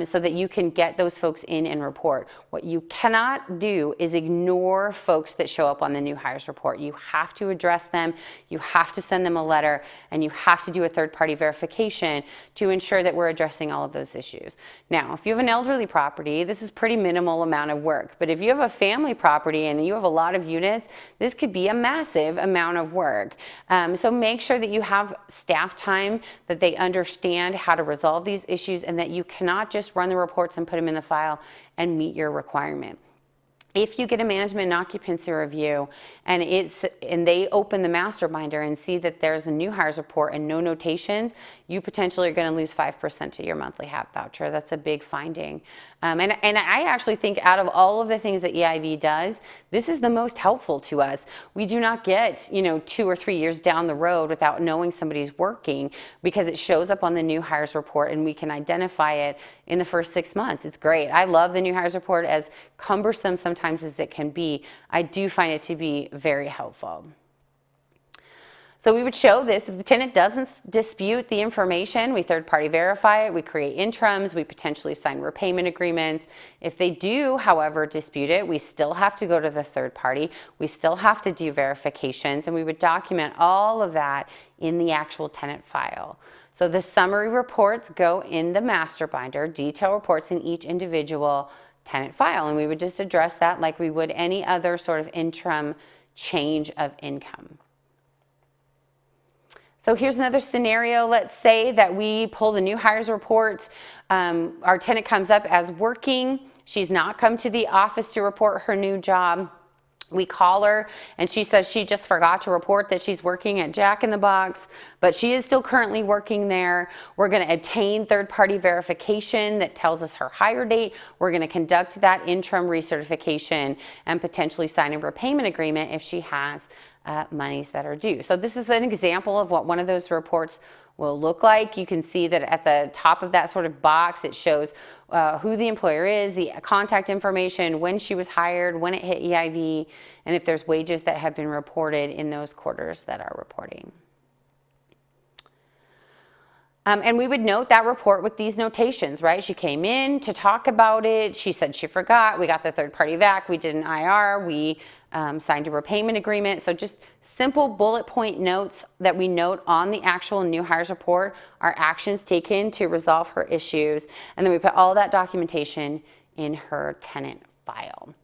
so that you can get those folks in and report. What you cannot do is ignore folks that show up on the new hires report. You have to address them, you have to send them a letter, and you have to do a third-party verification to ensure that we're addressing all of those issues. Now, if you have an elderly property, this is pretty minimal amount of work, but if you have a family property and you have a lot of units, this could be a massive amount of work. So make sure that you have staff time, that they understand how to resolve these issues, and that you cannot just run the reports and put them in the file and meet your requirement. If you get a management and occupancy review and they open the master binder and see that there's a new hires report and no notations, you potentially are going to lose 5% to your monthly HAP voucher. That's a big finding. And I actually think out of all of the things that EIV does, this is the most helpful to us. We do not get, 2 or 3 years down the road without knowing somebody's working, because it shows up on the new hires report and we can identify it in the first 6 months. It's great. I love the new hires report, as cumbersome sometimes as it can be. I do find it to be very helpful. So we would show this. If the tenant doesn't dispute the information, we third-party verify it, we create interims, we potentially sign repayment agreements. If they do, however, dispute it, we still have to go to the third party, we still have to do verifications, and we would document all of that in the actual tenant file. So the summary reports go in the master binder, detail reports in each individual tenant file, and we would just address that like we would any other sort of interim change of income. So here's another scenario. Let's say that we pull the new hires report. Our tenant comes up as working. She's not come to the office to report her new job. We call her and she says she just forgot to report that she's working at Jack in the Box, but she is still currently working there. We're going to obtain third-party verification that tells us her hire date. We're going to conduct that interim recertification and potentially sign a repayment agreement if she has monies that are due. So this is an example of what one of those reports will look like. You can see that at the top of that sort of box, it shows who the employer is, the contact information, when she was hired, when it hit EIV, and if there's wages that have been reported in those quarters that are reporting. And we would note that report with these notations, right? She came in to talk about it. She said she forgot. We got the third party back. We did an IR. We signed a repayment agreement. So just simple bullet point notes that we note on the actual new hires report, our actions taken to resolve her issues. And then we put all that documentation in her tenant file.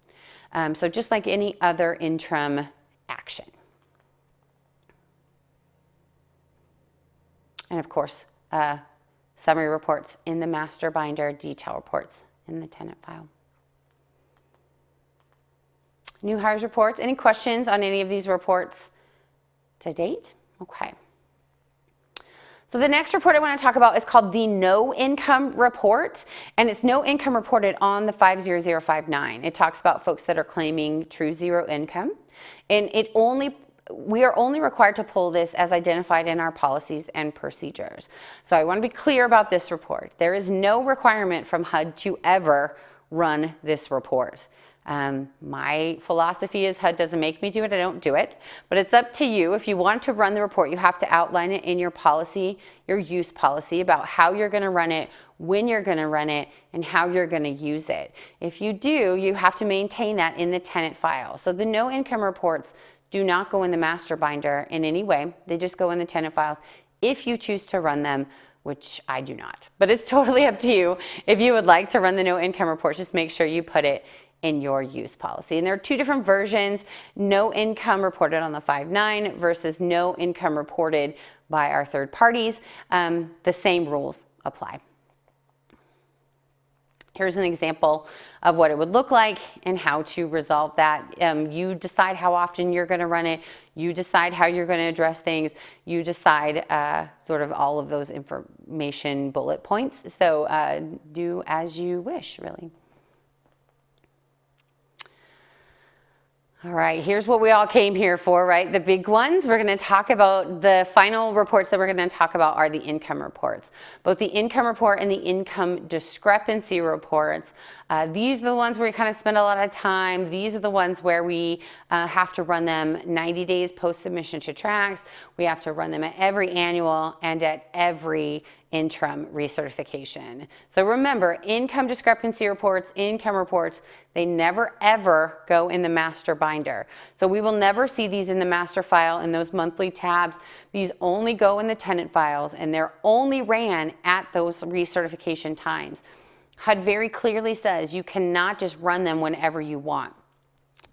So just like any other interim action. And of course, summary reports in the master binder, detail reports in the tenant file. New hires reports. Any questions on any of these reports to date? Okay. So the next report I want to talk about is called the no income report, and it's no income reported on the 50059. It talks about folks that are claiming true zero income, and we are only required to pull this as identified in our policies and procedures. So I want to be clear about this report. There is no requirement from HUD to ever run this report. My philosophy is HUD doesn't make me do it, I don't do it. But it's up to you. If you want to run the report, you have to outline it in your policy, your use policy, about how you're going to run it, when you're going to run it, and how you're going to use it. If you do, you have to maintain that in the tenant file. So the no income reports do not go in the master binder in any way. They just go in the tenant files if you choose to run them, which I do not. But it's totally up to you. If you would like to run the no income report, just make sure you put it in your use policy. And there are two different versions: no income reported on the 5.9 versus no income reported by our third parties. The same rules apply. Here's an example of what it would look like and how to resolve that. You decide how often you're going to run it. You decide how you're going to address things. You decide sort of all of those information bullet points. So do as you wish, really. All right, here's what we all came here for, right? The big ones. We're going to talk about the final reports that we're going to talk about are the income reports. Both the income report and the income discrepancy reports. These are the ones where we kind of spend a lot of time. These are the ones where we have to run them 90 days post-submission to tracks. We have to run them at every annual and at every interim recertification. So remember, income discrepancy reports, income reports, they never ever go in the master binder. So we will never see these in the master file in those monthly tabs. These only go in the tenant files, and they're only ran at those recertification times. HUD very clearly says you cannot just run them whenever you want.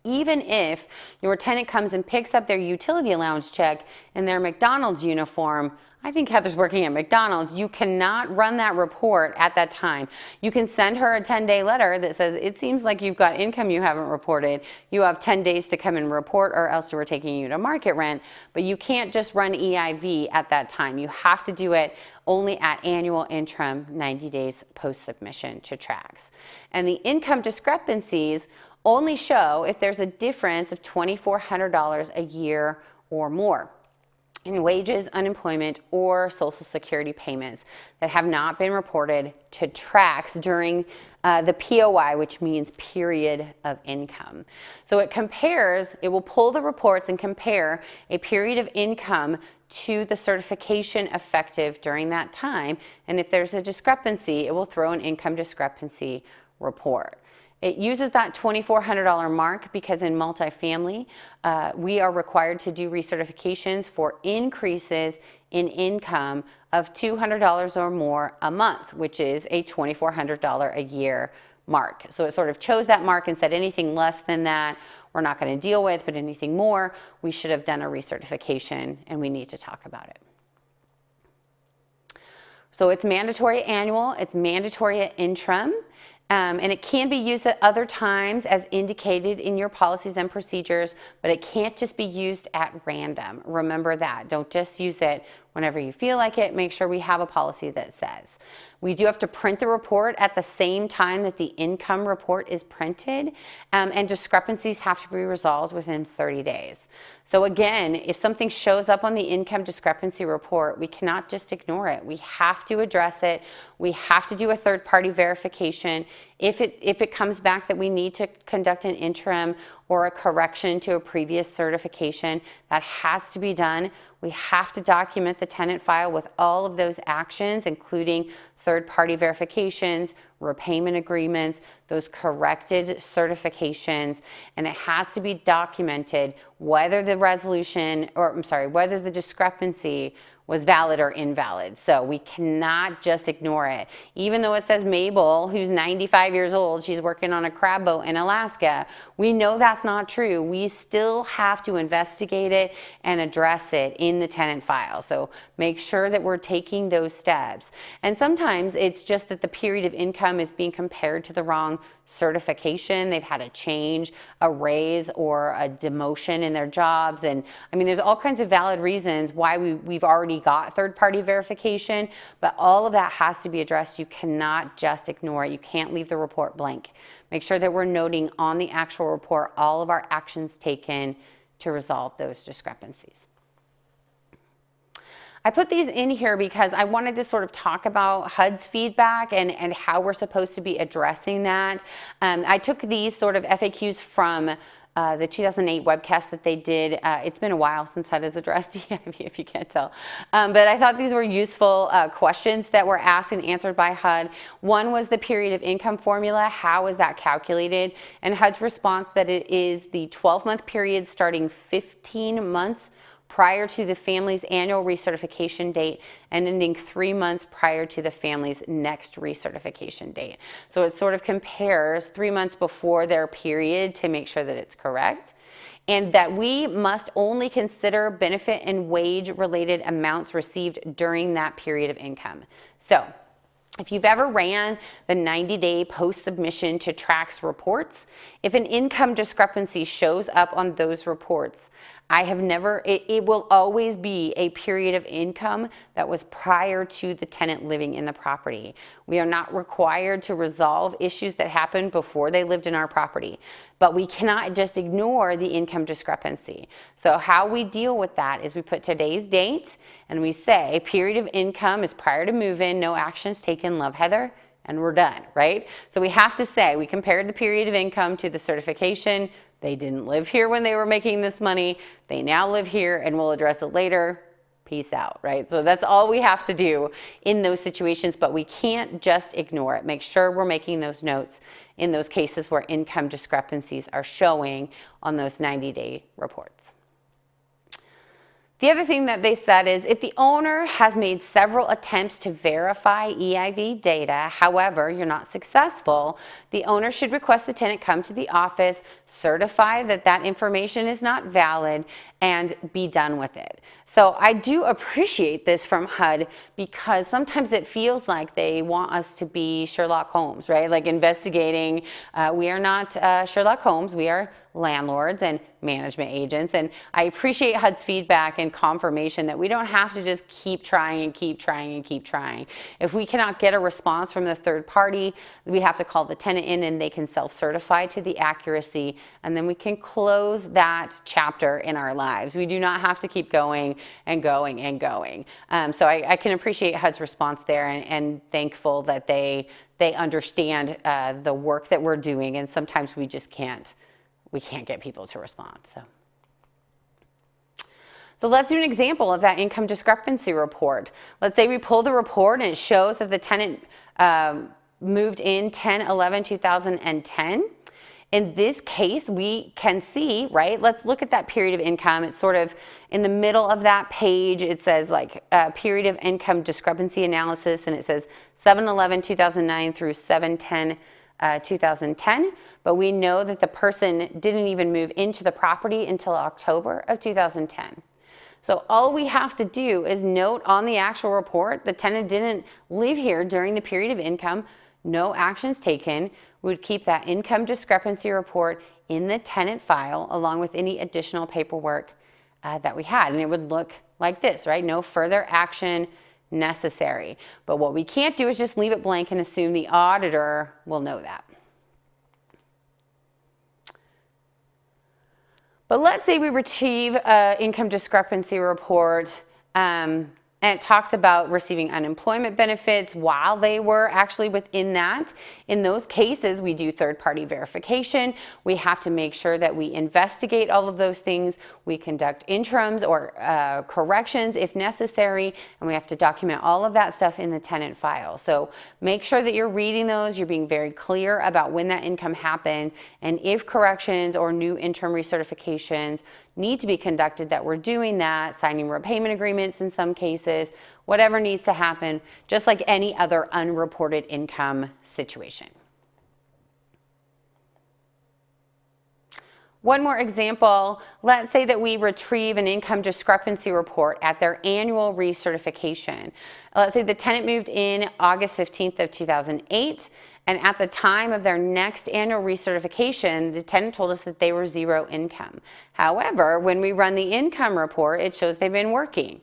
Even if your tenant comes and picks up their utility allowance check in their McDonald's uniform, I think Heather's working at McDonald's, you cannot run that report at that time. You can send her a 10-day letter that says, it seems like you've got income you haven't reported. You have 10 days to come and report, or else we're taking you to market rent. But you can't just run EIV at that time. You have to do it only at annual, interim, 90 days post-submission to tracks. And the income discrepancies only show if there's a difference of $2,400 a year or more in wages, unemployment, or Social Security payments that have not been reported to tracks during the POI, which means period of income. So it will pull the reports and compare a period of income to the certification effective during that time. And if there's a discrepancy, it will throw an income discrepancy report. It uses that $2,400 mark because in multifamily, we are required to do recertifications for increases in income of $200 or more a month, which is a $2,400 a year mark. So it sort of chose that mark and said anything less than that, we're not going to deal with, but anything more, we should have done a recertification and we need to talk about it. So it's mandatory annual, it's mandatory at interim. And it can be used at other times as indicated in your policies and procedures, but it can't just be used at random. Remember that. Don't just use it whenever you feel like it. Make sure we have a policy that says. We do have to print the report at the same time that the income report is printed, and discrepancies have to be resolved within 30 days. So again, if something shows up on the income discrepancy report, we cannot just ignore it. We have to address it. We have to do a third-party verification. If it comes back that we need to conduct an interim or a correction to a previous certification, that has to be done. We have to document the tenant file with all of those actions, including third-party verifications, repayment agreements, those corrected certifications, and it has to be documented whether the resolution, or I'm sorry, whether the discrepancy was valid or invalid. So we cannot just ignore it. Even though it says Mabel, who's 95 years old, she's working on a crab boat in Alaska, we know that's not true. We still have to investigate it and address it in the tenant file. So make sure that we're taking those steps. And sometimes it's just that the period of income is being compared to the wrong certification. They've had a change, a raise, or a demotion in their jobs. And I mean, there's all kinds of valid reasons why we've already got third-party verification, but all of that has to be addressed. You cannot just ignore it. You can't leave the report blank. Make sure that we're noting on the actual report all of our actions taken to resolve those discrepancies. I put these in here because I wanted to sort of talk about HUD's feedback and how we're supposed to be addressing that. I took these sort of FAQs from the 2008 webcast that they did. It's been a while since HUD has addressed EIV, if you can't tell. But I thought these were useful questions that were asked and answered by HUD. One was the period of income formula. How is that calculated? And HUD's response that it is the 12-month period starting 15 months prior to the family's annual recertification date and ending 3 months prior to the family's next recertification date. So it sort of compares 3 months before their period to make sure that it's correct, and that we must only consider benefit and wage related amounts received during that period of income. So if you've ever ran the 90-day post-submission to TRACS reports, if an income discrepancy shows up on those reports, it will always be a period of income that was prior to the tenant living in the property. We are not required to resolve issues that happened before they lived in our property, but we cannot just ignore the income discrepancy. So how we deal with that is we put today's date and we say period of income is prior to move-in, no actions taken, love Heather, and we're done, right? So we have to say we compared the period of income to the certification. They didn't live here when they were making this money. They now live here, and we'll address it later. Peace out, right? So that's all we have to do in those situations, but we can't just ignore it. Make sure we're making those notes in those cases where income discrepancies are showing on those 90-day reports. The other thing that they said is if the owner has made several attempts to verify EIV data, however, you're not successful, the owner should request the tenant come to the office, certify that that information is not valid, and be done with it. So I do appreciate this from HUD because sometimes it feels like they want us to be Sherlock Holmes, right? Like investigating. We are not Sherlock Holmes. We are landlords and management agents, and I appreciate HUD's feedback and confirmation that we don't have to just keep trying and keep trying and keep trying. If we cannot get a response from the third party, we have to call the tenant in and they can self-certify to the accuracy, and then we can close that chapter in our lives. We do not have to keep going and going and going. So I can appreciate HUD's response there, and thankful that they understand the work that we're doing, and sometimes we just can't get people to respond. So let's do an example of that income discrepancy report. Let's say we pull the report and it shows that the tenant moved in 10/11/2010. In this case, we can see, right? Let's look at that period of income. It's sort of in the middle of that page. It says like period of income discrepancy analysis, and it says 7/11/2009 through 7/10/2010, but we know that the person didn't even move into the property until October of 2010. So all we have to do is note on the actual report the tenant didn't live here during the period of income, no actions taken. We would keep that income discrepancy report in the tenant file along with any additional paperwork that we had, and it would look like this, right? No further action necessary. But what we can't do is just leave it blank and assume the auditor will know that. But let's say we retrieve an income discrepancy report And it talks about receiving unemployment benefits while they were actually within that. In those cases, we do third-party verification. We have to make sure that we investigate all of those things. We conduct interims or corrections if necessary, and we have to document all of that stuff in the tenant file. So make sure that you're reading those, you're being very clear about when that income happened, and if corrections or new interim recertifications need to be conducted, that we're doing that, signing repayment agreements in some cases, whatever needs to happen, just like any other unreported income situation. One more example, let's say that we retrieve an income discrepancy report at their annual recertification. Let's say the tenant moved in August 15th of 2008, and at the time of their next annual recertification, the tenant told us that they were zero income. However, when we run the income report, it shows they've been working.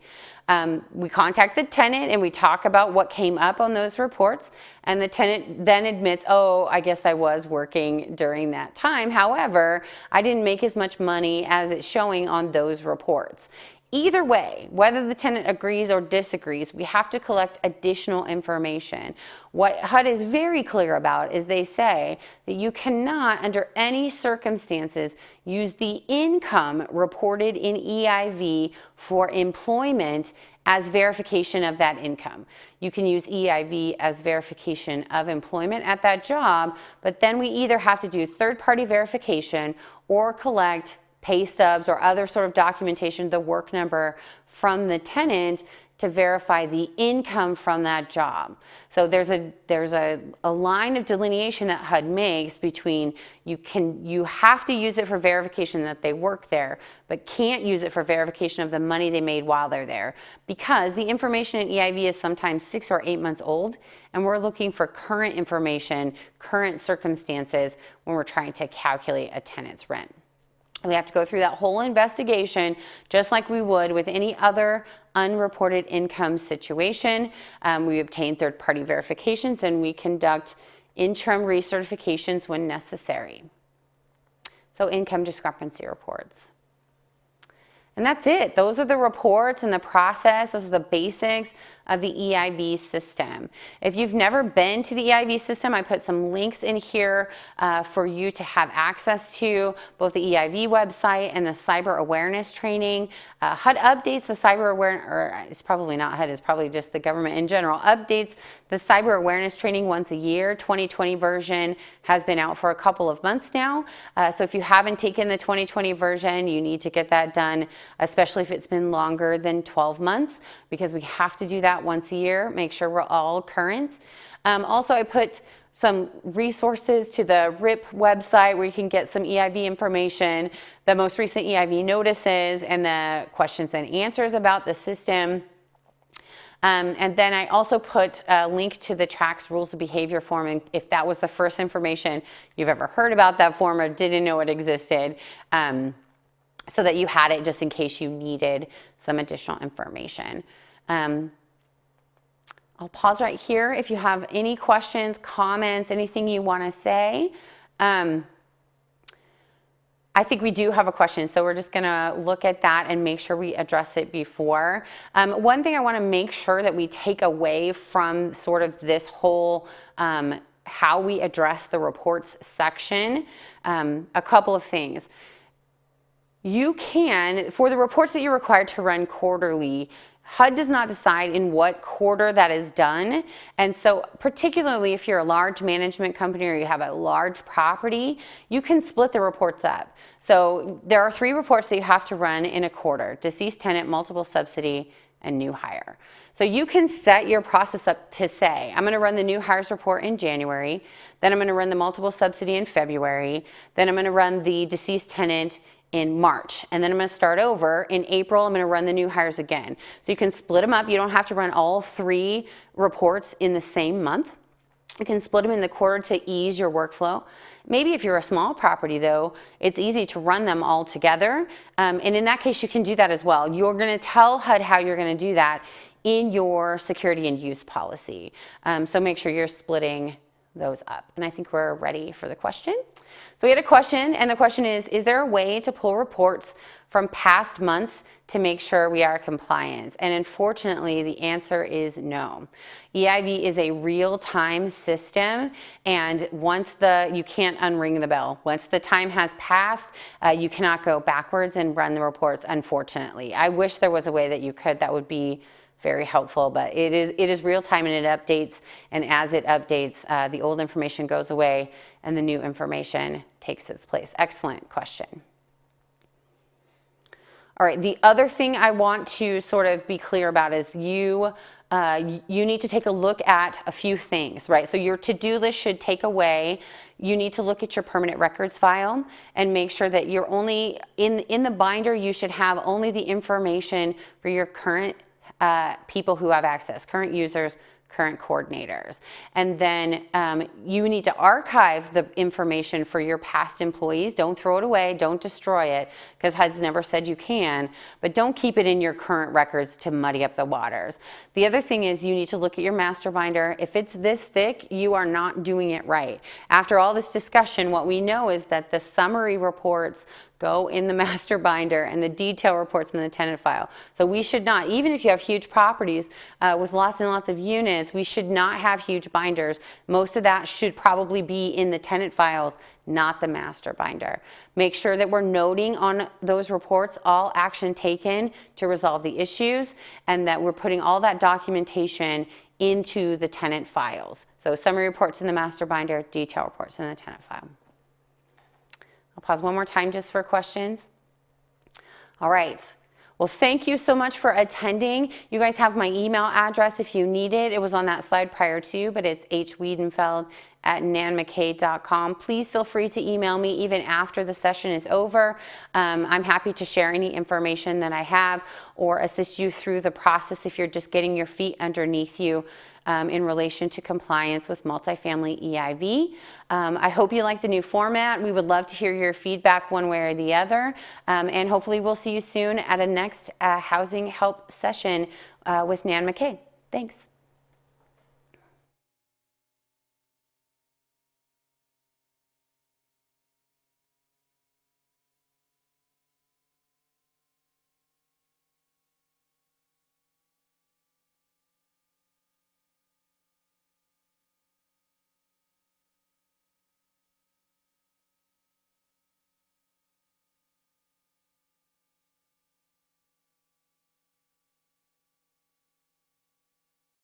We contact the tenant and we talk about what came up on those reports, and the tenant then admits, oh, I guess I was working during that time. However, I didn't make as much money as it's showing on those reports. Either way, whether the tenant agrees or disagrees, we have to collect additional information. What HUD is very clear about is they say that you cannot, under any circumstances, use the income reported in EIV for employment as verification of that income. You can use EIV as verification of employment at that job, but then we either have to do third-party verification or collect pay stubs or other sort of documentation, the work number from the tenant to verify the income from that job. So there's a line of delineation that HUD makes between you have to use it for verification that they work there, but can't use it for verification of the money they made while they're there, because the information in EIV is sometimes 6 or 8 months old, and we're looking for current information, current circumstances when we're trying to calculate a tenant's rent. We have to go through that whole investigation just like we would with any other unreported income situation. We obtain third-party verifications and we conduct interim recertifications when necessary. So income discrepancy reports. And that's it. Those are the reports and the process. Those are the basics of the EIV system. If you've never been to the EIV system, I put some links in here for you to have access to both the EIV website and the cyber awareness training. HUD updates the cyber awareness, or it's probably not HUD, it's probably just the government in general, updates the cyber awareness training once a year. 2020 version has been out for a couple of months now. So if you haven't taken the 2020 version, you need to get that done, especially if it's been longer than 12 months, because we have to do that once a year, make sure we're all current. Also, I put some resources to the RIP website where you can get some EIV information, the most recent EIV notices, and the questions and answers about the system. And then I also put a link to the TRACS Rules of Behavior form, and if that was the first information you've ever heard about that form or didn't know it existed, so that you had it just in case you needed some additional information. I'll pause right here if you have any questions, comments, anything you want to say. I think we do have a question, so we're just going to look at that and make sure we address it before. One thing I want to make sure that we take away from sort of this whole how we address the reports section, a couple of things. You can, for the reports that you're required to run quarterly, HUD does not decide in what quarter that is done. And so particularly if you're a large management company or you have a large property, you can split the reports up. So there are 3 reports that you have to run in a quarter: deceased tenant, multiple subsidy, and new hire. So you can set your process up to say, I'm going to run the new hires report in January, then I'm going to run the multiple subsidy in February, then I'm going to run the deceased tenant in March, and then I'm going to start over in April. I'm going to run the new hires again. So you can split them up. You don't have to run all 3 reports in the same month. You can split them in the quarter to ease your workflow. Maybe if you're a small property though, it's easy to run them all together. And in that case, you can do that as well. You're going to tell HUD how you're going to do that in your security and use policy. So make sure you're splitting those up. And I think we're ready for the question. So we had a question, and the question is there a way to pull reports from past months to make sure we are compliant? And unfortunately, the answer is no. EIV is a real-time system, and you can't unring the bell. Once the time has passed, you cannot go backwards and run the reports, unfortunately. I wish there was a way that you could. That would be very helpful, but it is real time, and it updates, and as it updates, the old information goes away and the new information takes its place. Excellent question. All right, the other thing I want to sort of be clear about is you need to take a look at a few things, right? So your to-do list should take away, you need to look at your permanent records file and make sure that you're only, in the binder, you should have only the information for your current people who have access, current users, current coordinators. And then you need to archive the information for your past employees. Don't throw it away, don't destroy it, because HUD's never said you can, but don't keep it in your current records to muddy up the waters. The other thing is you need to look at your master binder. If it's this thick, you are not doing it right. After all this discussion, what we know is that the summary reports go in the master binder and the detail reports in the tenant file. So we should not, even if you have huge properties with lots and lots of units, we should not have huge binders. Most of that should probably be in the tenant files, not the master binder. Make sure that we're noting on those reports all action taken to resolve the issues, and that we're putting all that documentation into the tenant files. So summary reports in the master binder, detail reports in the tenant file. I'll pause one more time just for questions. All right. Well, thank you so much for attending. You guys have my email address if you need it. It was on that slide prior to, but it's hwiedenfeld@nanmckay.com. Please feel free to email me even after the session is over. I'm happy to share any information that I have or assist you through the process if you're just getting your feet underneath you in relation to compliance with multifamily EIV. I hope you like the new format. We would love to hear your feedback one way or the other. And hopefully we'll see you soon at a next housing help session with Nan McKay. Thanks.